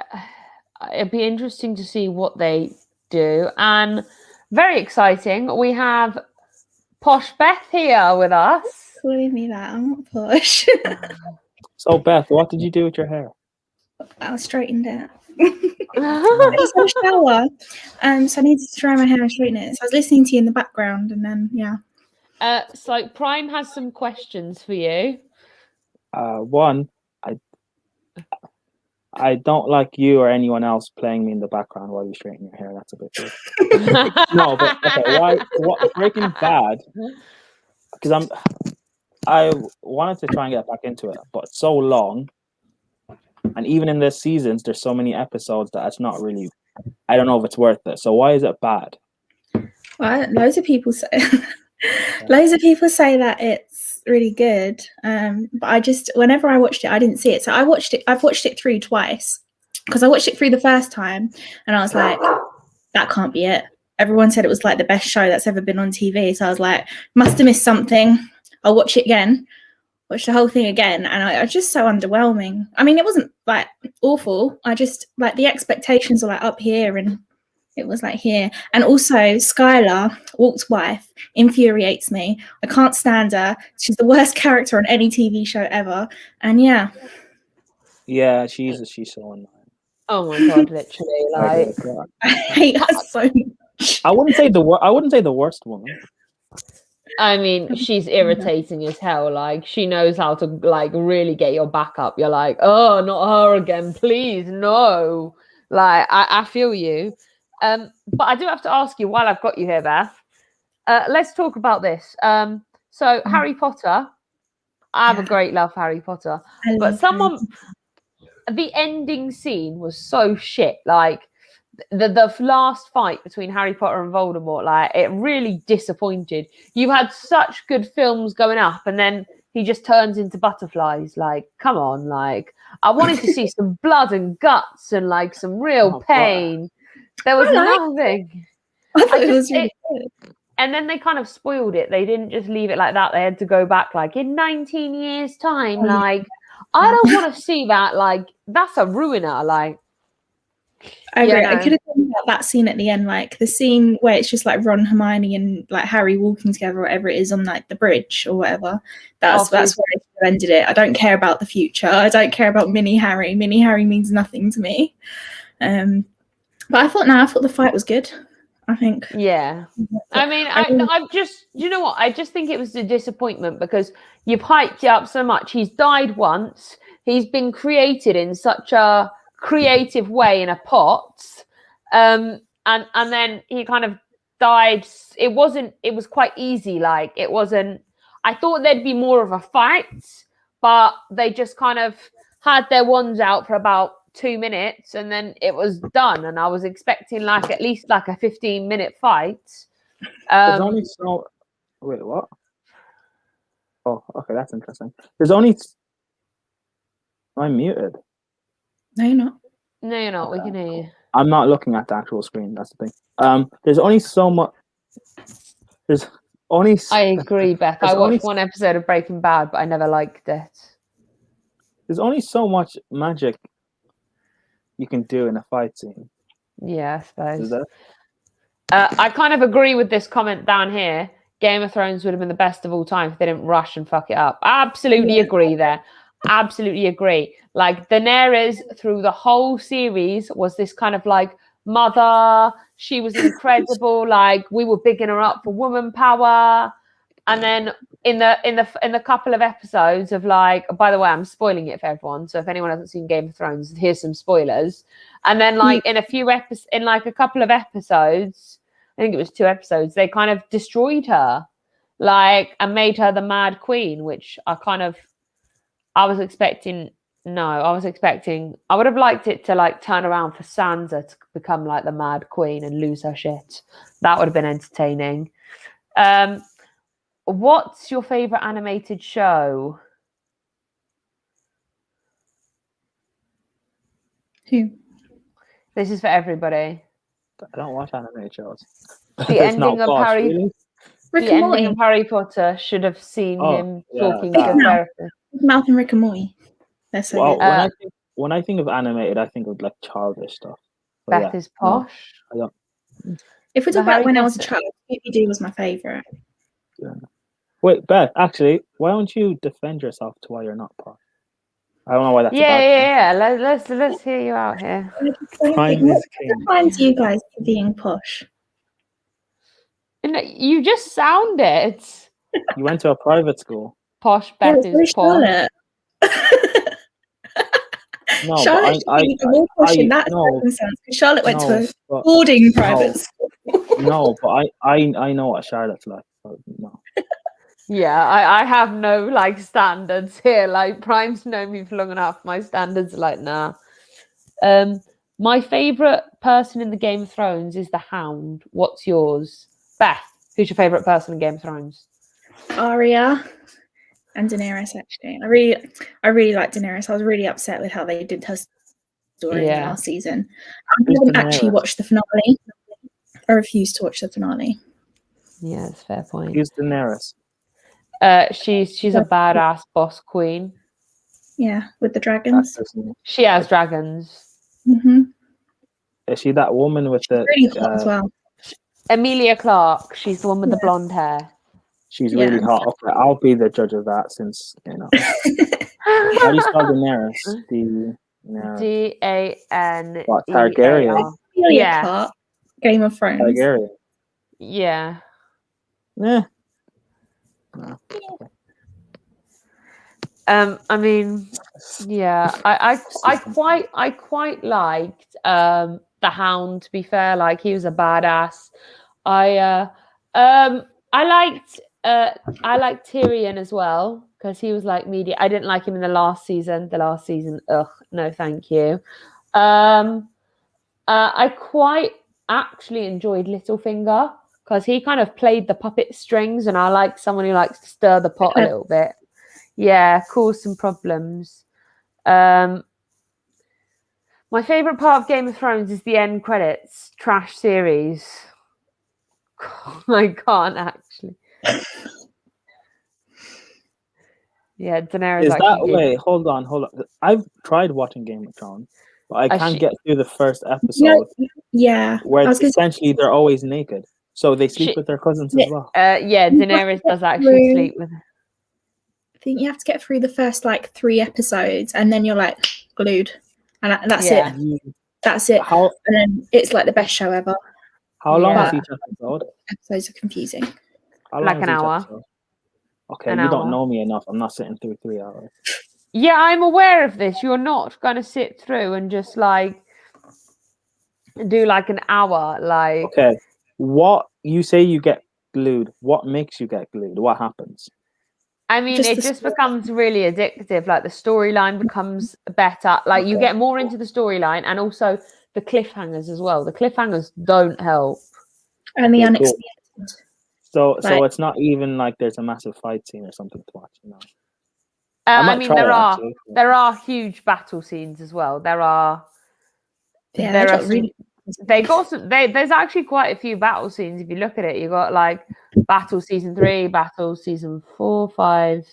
it'd be interesting to see what they do. And very exciting, we have Posh Beth here with us. Calling me that, I'm not posh. So Beth, what did you do with your hair? I was straightened it. I just had a shower, so I needed to dry my hair and straighten it. So I was listening to you in the background, and then So Prime has some questions for you. One, I don't like you or anyone else playing me in the background while you straighten your hair. That's a bit weird. No, but okay. What Breaking Bad? Because I wanted to try and get back into it, but it's so long, and even in the seasons, there's so many episodes that it's not really. I don't know if it's worth it. So why is it bad? well, loads of people say that it's really good. But whenever I watched it, I didn't see it. So I've watched it through twice, because I watched it through the first time and I was like, that can't be it. Everyone said it was like the best show that's ever been on TV. So I was like, must have missed something. I'll watch it again, watch the whole thing again. And I was just so underwhelming. I mean, it wasn't like awful. I just like the expectations were like up here and it was like here. And also Skylar, Walt's wife, infuriates me. I can't stand her. She's the worst character on any TV show ever. And yeah, she's so annoying. Oh my god, literally, like I hate her so much. I wouldn't say the worst woman. I mean, she's irritating as hell. Like, she knows how to like really get your back up. You're like, oh, not her again, please, no. Like, I feel you. But I do have to ask you, while I've got you here, Beth, let's talk about this. So Harry Potter, I have a great love for Harry Potter, but the ending scene was so shit. Like, the last fight between Harry Potter and Voldemort, like, it really disappointed. You had such good films going up, and then he just turns into butterflies. Like, come on, like, I wanted to see some blood and guts and like some real pain. There was nothing. I thought it was really good. And then they kind of spoiled it. They didn't just leave it like that. They had to go back like in 19 years' time. Like, I don't want to see that. Like, that's a ruiner. Like, I agree. I could have thought about that scene at the end, like the scene where it's just like Ron, Hermione, and like Harry walking together, or whatever it is, on like the bridge or whatever. That's where I ended it. I don't care about the future. I don't care about Mini Harry. Mini Harry means nothing to me. But I thought the fight was good. I think. Yeah. I mean, I just, you know what? I just think it was a disappointment because you've hyped it up so much. He's died once. He's been created in such a creative way in a pot. And then he kind of died. It was quite easy. Like, it wasn't, I thought there'd be more of a fight, but they just kind of had their wands out for about 2 minutes and then it was done, and I was expecting like at least like a 15-minute fight. There's only so wait, what? Oh, okay, that's interesting. There's only I'm muted. No, you're not. No, you're not. We can hear you. I'm not looking at the actual screen. That's the thing. There's only so much. There's only. I agree, Beth. I watched one episode of Breaking Bad, but I never liked it. There's only so much magic you can do in a fight scene. Yeah, I suppose. Is there? I kind of agree with this comment down here. Game of Thrones would have been the best of all time if they didn't rush and fuck it up. Absolutely agree there. Absolutely agree. Like, Daenerys through the whole series was this kind of like mother. She was incredible. Like, we were bigging her up for woman power. and then in the couple of episodes of like, by the way, I'm spoiling it for everyone, so if anyone hasn't seen Game of Thrones, here's some spoilers. And then like in a couple of episodes, I think it was 2 episodes, they kind of destroyed her, like, and made her the Mad Queen, which I was expecting. I would have liked it to like turn around for Sansa to become like the Mad Queen and lose her shit. That would have been entertaining. What's your favorite animated show? Who? This is for everybody. I don't watch animated shows. The ending of Rick the and ending Morty. of Harry Potter should have seen him talking to that. a therapist. Malcolm and Rick and Morty. They're so Well, good. when I think of animated, I think of like childish stuff. Beth is posh. I don't. If we the talk about Harry when I was a Potter- child, Scooby-Doo was my favourite. Yeah. Wait, Beth. Actually, why don't you defend yourself to why you're not posh? I don't know why that's. Yeah. Let's hear you out here. Prime is king. What defines you guys for being posh? You just sounded You went to a private school. posh. Beth Yeah, is posh. Charlotte. No, Charlotte but should be more posh in that no, circumstance because Charlotte went to a but, boarding private school. no, but I know what Charlotte's like. So no. Yeah, I have no like standards here. Like Prime's known me for long enough. My standards are like nah. My favorite person in the Game of Thrones is the Hound. What's yours, Beth? Who's your favorite person in Game of Thrones? Arya and Daenerys. Actually, I really like Daenerys. I was really upset with how they did her story in the last season. I haven't actually watched the finale. I refuse to watch the finale. Yeah, that's a fair point. Who's Daenerys? She's a badass boss queen. Yeah, with the dragons. She has dragons. Mm-hmm. Is she that woman with the? Really hot as well. Emilia Clarke. She's the one with the blonde hair. She's really hot. Okay, I'll be the judge of that since you know. How do you spell Daenerys? D-A-N. What, Targaryen? Emilia Clarke, Game of Thrones. Targaryen. Yeah. Yeah. I mean, yeah, I quite liked the Hound, to be fair. Like he was a badass. I liked Tyrion as well because he was like media. I didn't like him in the last season. Ugh, no, thank you. I quite actually enjoyed Littlefinger because he kind of played the puppet strings, and I like someone who likes to stir the pot a little bit. Yeah, cause some problems. My favorite part of Game of Thrones is the end credits. Trash series. I can't actually. Yeah, Daenerys. Is that way? Hold on. I've tried watching Game of Thrones, but I can't get through the first episode. Yeah, where essentially they're always naked, so they sleep with their cousins as well. Yeah, Daenerys does actually sleep with. I think you have to get through the first like 3 episodes, and then you're like glued, and that's it. That's it. And then it's like the best show ever. How long is each episode? Episodes are confusing. Like an hour. Okay, you don't know me enough. I'm not sitting through 3 hours. Yeah, I'm aware of this. You're not going to sit through and just like do like an hour. Like, okay, what you say you get glued? What makes you get glued? What happens? I mean, it just becomes really addictive. Like the storyline becomes better. Like you get more into the storyline, and also the cliffhangers as well. The cliffhangers don't help. And the unexpected. So it's not even like there's a massive fight scene or something to watch. You know? I mean, there are huge battle scenes as well. There are. There's actually quite a few battle scenes. If you look at it, you got like battle season 3, battle season 4, 5.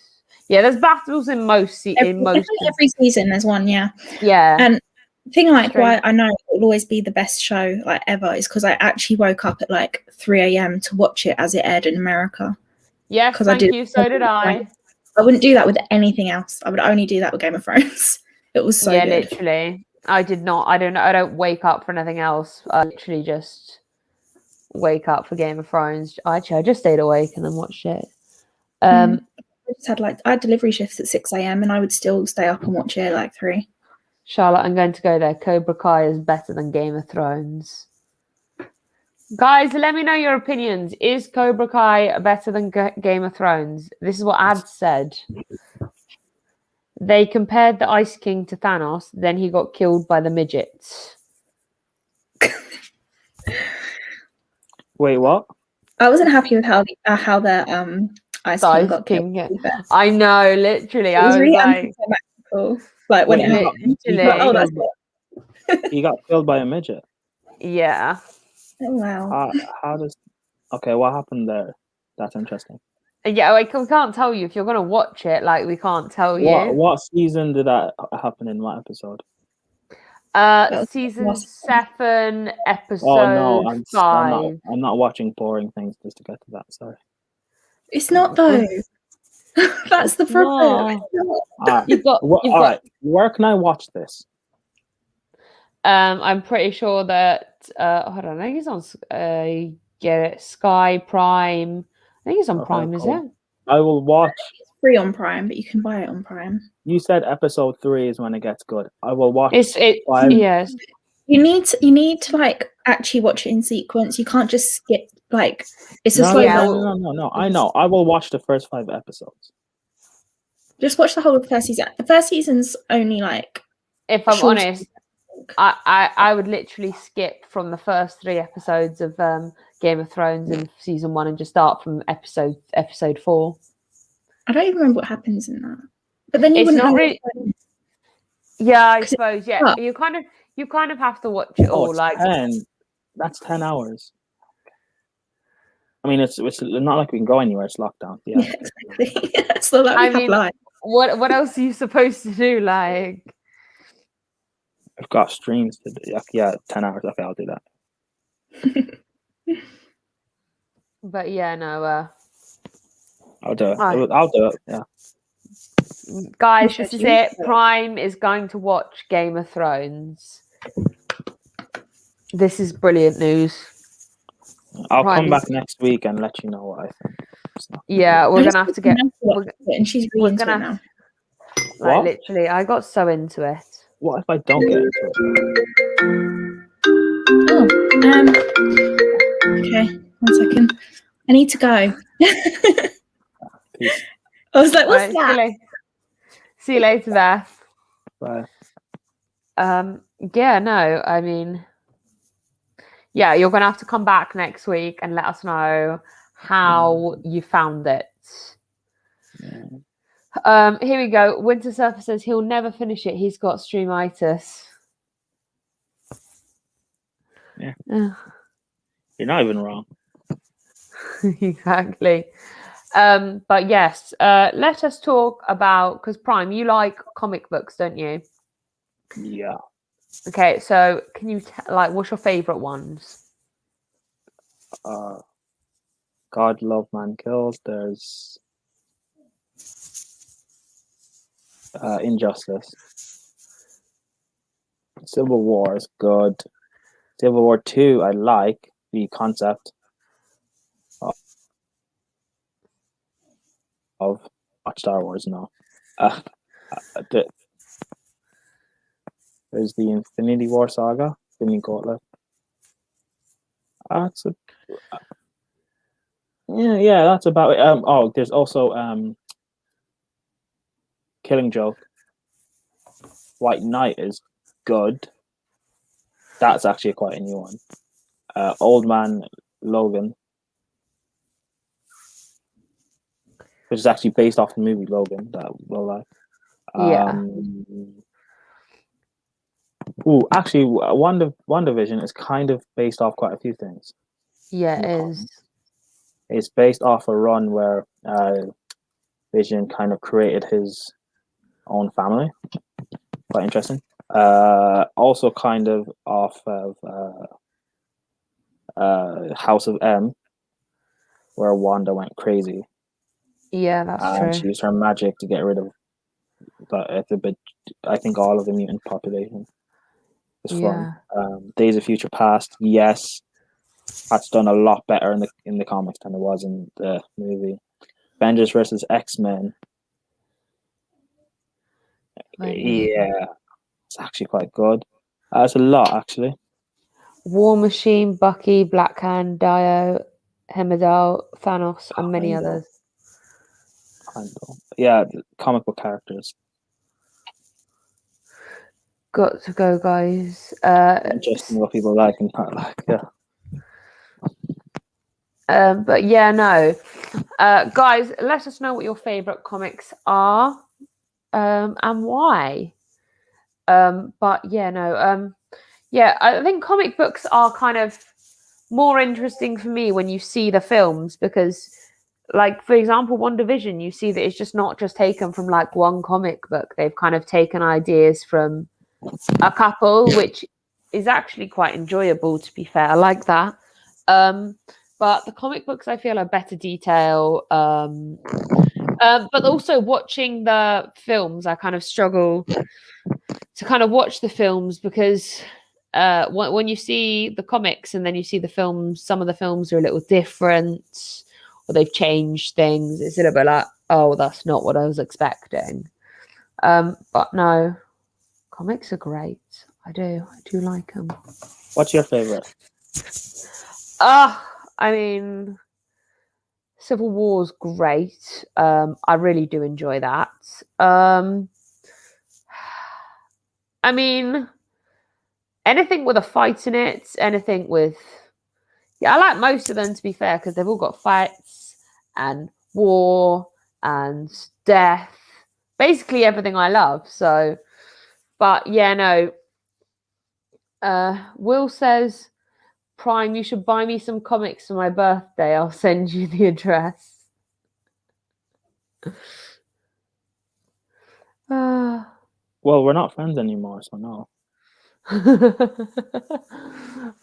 Yeah, there's battles in most every season. There's one. Yeah. And the thing like why I know it will always be the best show like ever is because I actually woke up at like 3 a.m. to watch it as it aired in America. Yeah, because so did I. I wouldn't do that with anything else. I would only do that with Game of Thrones. It was so good. Literally. I did not. I don't wake up for anything else. I literally just wake up for Game of Thrones. Actually, I just stayed awake and then watched it. I just had I had delivery shifts at 6 a.m. and I would still stay up and watch it at like 3. Charlotte, I'm going to go there. Cobra Kai is better than Game of Thrones. Guys, let me know your opinions. Is Cobra Kai better than Game of Thrones? This is what Ad said. They compared the Ice King to Thanos, then he got killed by the midgets. Wait, what? I wasn't happy with how the Ice King got killed. Yeah. I know, literally. I was really like, like when it happened. literally. That's it. He got killed by a midget. Yeah. Oh, wow. How does? Okay, what happened there? That's interesting. Yeah, we can't tell you if you're gonna watch it. Like, we can't tell you. What season did that happen in? What episode? Season 7, episode Oh no, I'm 5. not watching boring things just to get to that. Sorry. It's not though. That's the problem. No. You've got. All right. Where can I watch this? I'm pretty sure that. Hold on, I think it's on. Sky Prime. I think it's on Prime, cool. is it? I will watch. It's free on Prime, but you can buy it on Prime. You said episode 3 is when it gets good. I will watch. Yes. You need to like actually watch it in sequence. You can't just skip it's a slow burn. No. I know. I will watch the first 5 episodes. Just watch the whole of the first season. The first season's only if I'm honest, I would literally skip from the first 3 episodes of Game of Thrones in season 1 and just start from episode 4. I don't even remember what happens in that. But then you it's wouldn't not know really. Yeah, I suppose. Yeah, you kind of have to watch it all. Like 10. That's 10 hours. I mean, it's not like we can go anywhere. It's lockdown. Yeah, exactly. So have life. What else are you supposed to do? Like, I've got streams to do. Yeah, 10 hours. Okay, I'll do that. But yeah, no. I'll do it. I'll do it. Yeah. Guys, this is it. Prime is going to watch Game of Thrones. This is brilliant news. I'll come back next week and let you know what I think. Yeah, we're gonna have to get. And she's really into it now. Like, literally, I got so into it. What if I don't get into it? Okay, 1 second. I need to go. Peace. I was like, what's that? See you later, Beth. Bye. Yeah, no, I mean, yeah, you're gonna have to come back next week and let us know how you found it. Yeah. Here we go. Winter Surfer says he'll never finish it. He's got streamitis. Yeah. You're not even wrong. Exactly. But yes, let us talk about, because Prime, you like comic books, don't you? Yeah. Okay, so can you what's your favorite ones? God Love Man Kills. There's Injustice. Civil War is good. Civil War 2, I like the concept of watch Star Wars now. There's the Infinity War saga, Infinity Gauntlet. That's that's about it. There's also Killing Joke. White Knight is good. That's actually quite a new one. Old Man Logan, which is actually based off the movie Logan, that we'll like. Actually, WandaVision is kind of based off quite a few things. Yeah, it is. It's based off a run where Vision kind of created his own family. Quite interesting. Also kind of off of House of M, where Wanda went crazy. Yeah, that's true. She used her magic to get rid of I think all of the mutant population. It's fun. Days of Future Past, yes, that's done a lot better in the comics than it was in the movie. Avengers versus X-Men. Avengers. Yeah, it's actually quite good. It's a lot, actually. War Machine, Bucky, Black Hand, Dio, Heimdall, Thanos, and many Heimdall. others. Yeah, the comic book characters. Got to go, guys. Interesting what people like and not like. Yeah. But yeah, no. Guys, let us know what your favorite comics are, and why. But yeah, no. Yeah, I think comic books are kind of more interesting for me when you see the films because, like, for example, WandaVision, you see that it's just not just taken from like one comic book. They've kind of taken ideas from a couple, which is actually quite enjoyable, to be fair. I like that. But the comic books I feel are better detail. But also watching the films, I kind of struggle to kind of watch the films because when you see the comics and then you see the films, some of the films are a little different or they've changed things. It's a little bit like, oh, that's not what I was expecting. But no, comics are great. I do like them. What's your favorite? I mean, Civil War's great. I really do enjoy that. I mean, anything with a fight in it, anything with... Yeah, I like most of them, to be fair, because they've all got fights and war and death. Basically everything I love. So, but yeah, no. Will says, Prime, you should buy me some comics for my birthday. I'll send you the address. Well, we're not friends anymore, so no.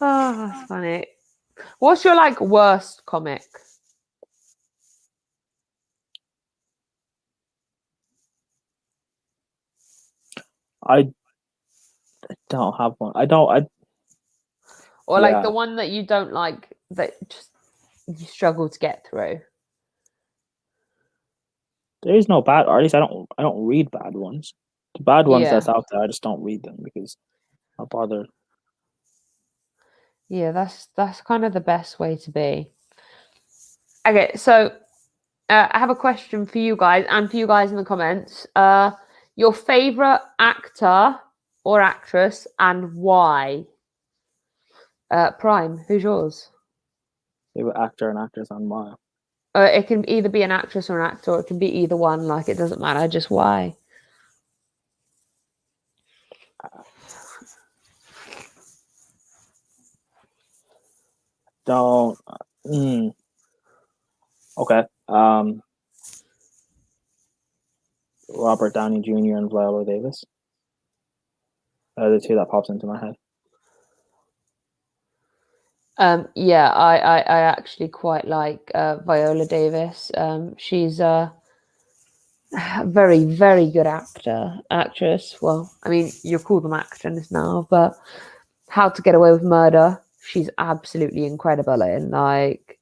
Oh, that's funny. What's your like worst comic? I don't have one. Or like Yeah. the one that you don't like that just you struggle to get through? There is no bad, or at least I don't read bad ones. The bad ones Yeah. that's out there, I just don't read them because I'm bothered. Yeah, that's kind of the best way to be. Okay, so I have a question for you guys and for you guys in the comments. Your favorite actor or actress and why? Prime, who's yours? Favorite actor and actress on why? It can either be an actress or an actor, or it can be either one. Like, it doesn't matter, just why. Don't. Okay. Robert Downey Jr. and Viola Davis. The two that pops into my head. Yeah, I actually quite like Viola Davis. She's a very, very good actress. Well, I mean, you call them actors now, but How to Get Away with Murder, she's absolutely incredible in. Like,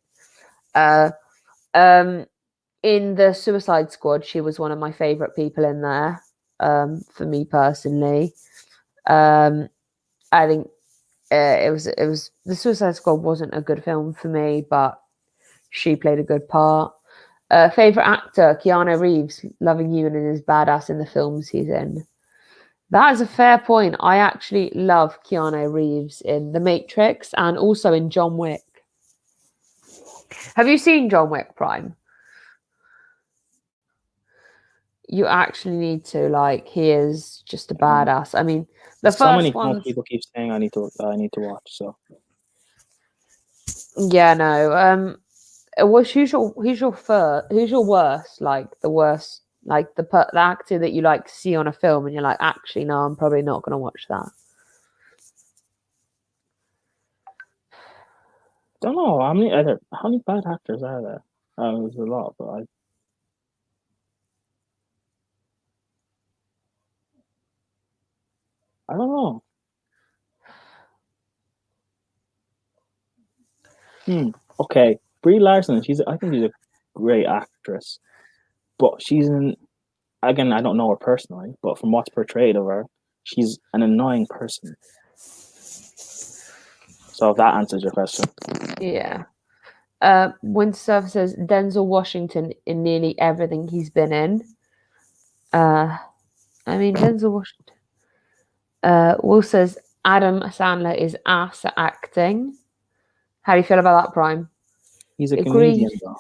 in the Suicide Squad, she was one of my favorite people in there. For me personally, I think it was the Suicide Squad wasn't a good film for me, but she played a good part. Favorite actor, Keanu Reeves, loving you and his badass in the films he's in. That is a fair point. I actually love Keanu Reeves in The Matrix and also in John Wick. Have you seen John Wick, Prime? You actually need to. Like, he is just a badass. I mean, the so first many one. people keep saying I need to watch. So yeah, no. Who's your worst? Like the worst, like the actor that you like see on a film, and you're like, actually, no, I'm probably not going to watch that. don't know how many bad actors are there. There's a lot, but I don't know. Okay, Brie Larson. I think she's great actress, but she's in. Again, I don't know her personally, but from what's portrayed of her, she's an annoying person. So if that answers your question. Yeah. Windsurfer says Denzel Washington in nearly everything he's been in. I mean, Denzel Washington. Will says Adam Sandler is ass at acting. How do you feel about that, Prime? He's a Agreed. comedian, though.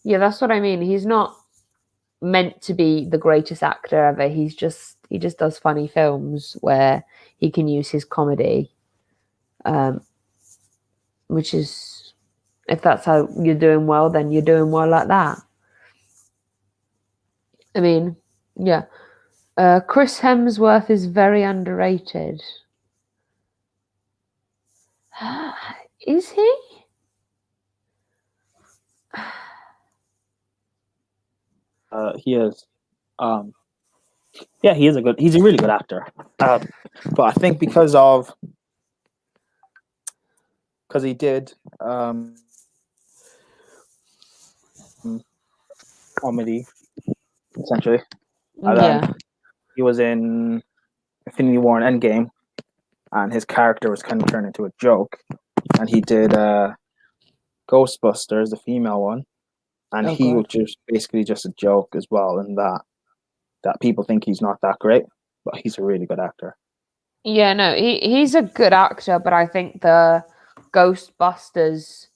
Yeah, that's what I mean. He's not meant to be the greatest actor ever. He just does funny films where he can use his comedy, which is, if that's how you're doing well, then you're doing well like that. I mean, yeah. Chris Hemsworth is very underrated. Is he? He is. Yeah, he's a really good actor. But I think because he did comedy, essentially. And then he was in Infinity War and Endgame, and his character was kind of turned into a joke. And he did Ghostbusters, the female one, and he was just basically just a joke as well, in that people think he's not that great, but he's a really good actor. Yeah, no, he's a good actor, but I think the Ghostbusters,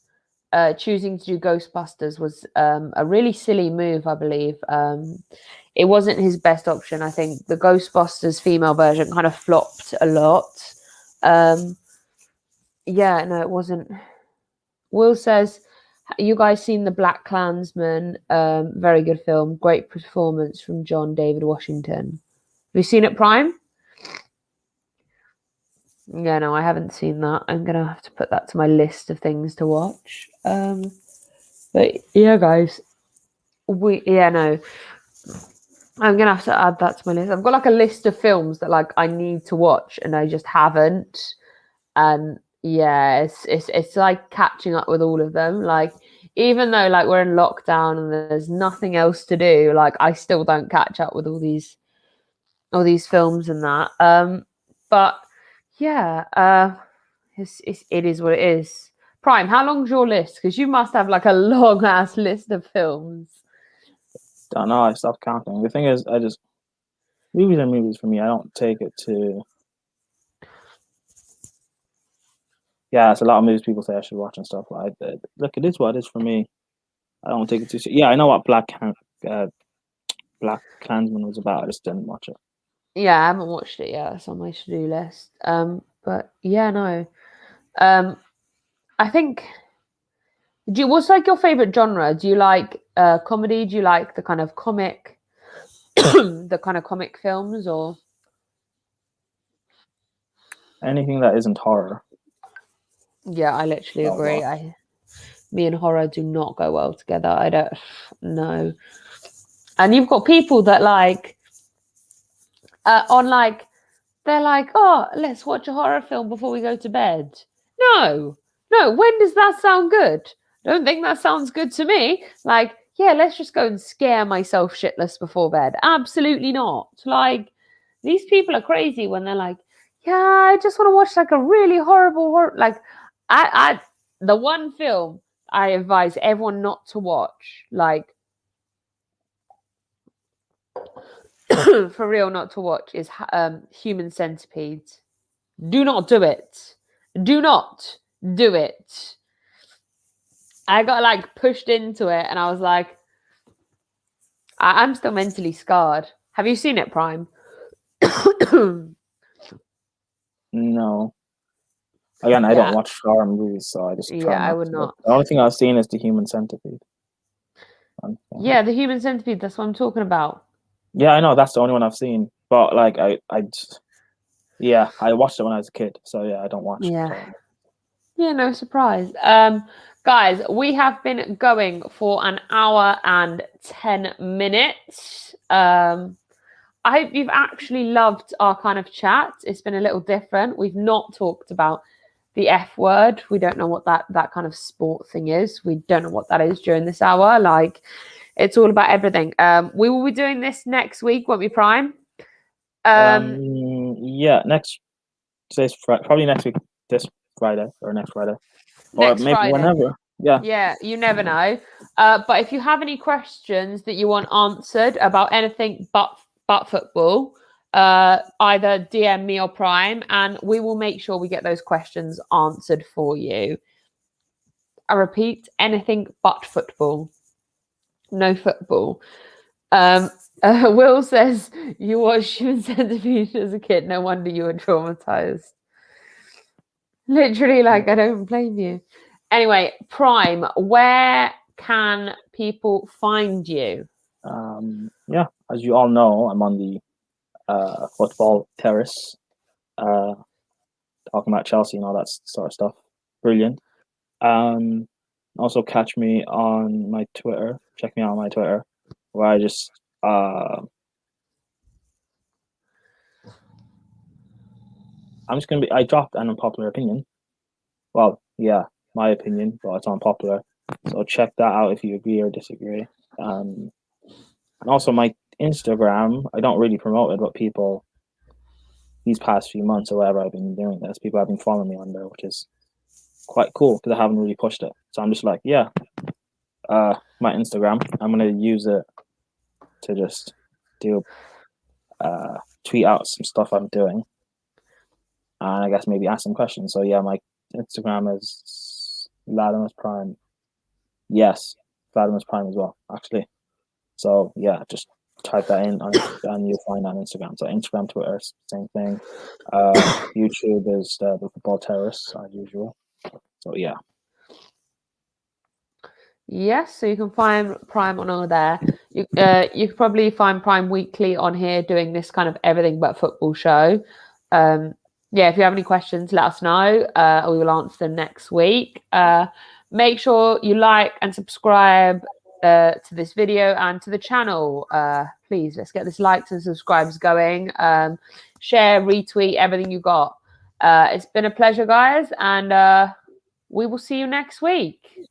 choosing to do Ghostbusters was a really silly move, I believe. It wasn't his best option. I think the Ghostbusters female version kind of flopped a lot. Yeah, no, it wasn't. Will says, you guys seen The Black Klansman? Very good film. Great performance from John David Washington. Have you seen it, Prime? Yeah, no, I haven't seen that. I'm going to have to put that to my list of things to watch. But yeah, guys. I'm going to have to add that to my list. I've got like a list of films that like I need to watch and I just haven't. And yeah, it's like catching up with all of them. Like, even though like we're in lockdown and there's nothing else to do, like I still don't catch up with all these films and that. But yeah, it is what it is. Prime, how long's your list? Because you must have like a long ass list of films. Don't know. I stopped counting. The thing is, movies are movies for me. I don't take it to. Yeah, it's a lot of movies people say I should watch and stuff like that. Look, it is what it is for me. I don't take it too. Yeah, I know what Black Klansman was about. I just didn't watch it. Yeah, I haven't watched it yet. It's on my to-do list. But yeah, no. I think. What's like your favorite genre? Do you like comedy? Do you like the kind of comic, the kind of comic films, or anything that isn't horror? Yeah, I literally agree. Me and horror do not go well together. I don't know. And you've got people that like they're like, oh, let's watch a horror film before we go to bed. No, when does that sound good? I don't think that sounds good to me. Like, yeah, let's just go and scare myself shitless before bed. Absolutely not. Like, these people are crazy when they're like, yeah, I just want to watch like a really horrible horror. Like, the one film I advise everyone not to watch, like, for real not to watch, is Human Centipede. Do not do it. Do not do it. I got like pushed into it and I was like, I'm still mentally scarred. Have you seen it, Prime? No. Again, I don't watch horror movies, so I just try I would not. The only thing I've seen is The Human Centipede. Yeah, The Human Centipede. That's what I'm talking about. Yeah, I know. That's the only one I've seen. But like, I watched it when I was a kid. So yeah, I don't watch. Yeah, no surprise. Guys, we have been going for an hour and 10 minutes. I hope you've actually loved our kind of chat. It's been a little different. We've not talked about the F word. We don't know what that kind of sport thing is. We don't know what that is during this hour. Like, it's all about everything. We will be doing this next week, won't we, Prime? Yeah, probably next week, this Friday or next Friday, or Next maybe Friday. whenever. Yeah, you never know. But if you have any questions that you want answered about anything but football, either DM me or Prime, and we will make sure we get those questions answered for you. I repeat, anything but football. No football. Will says you watched Human Centipede as a kid. No wonder you were traumatized. Literally, like, I don't blame you. Anyway, Prime, where can people find you? Yeah, as you all know, I'm on the football terrace, talking about Chelsea and all that sort of stuff. Brilliant. Also catch me on my Twitter. Check me out on my Twitter, where I just I dropped an unpopular opinion. Well, yeah, my opinion, but it's unpopular. So check that out if you agree or disagree. And also my Instagram, I don't really promote it, but people, these past few months or whatever I've been doing this, people have been following me on there, which is quite cool because I haven't really pushed it. So I'm just like, yeah, my Instagram, I'm going to use it to just tweet out some stuff I'm doing. And I guess maybe ask some questions. So yeah, my Instagram is Latimus Prime. Yes, Latimus Prime as well, actually. So yeah, just type that in and you'll find that on Instagram. So Instagram, Twitter, same thing. YouTube is the Football Terrace as usual. So yeah. Yes, so you can find Prime on all there. You can probably find Prime weekly on here doing this kind of everything but football show. Yeah, if you have any questions, let us know. We will answer them next week. Make sure you like and subscribe to this video and to the channel. Please, let's get this likes and subscribes going. Share, retweet, everything you got. It's been a pleasure, guys, and we will see you next week.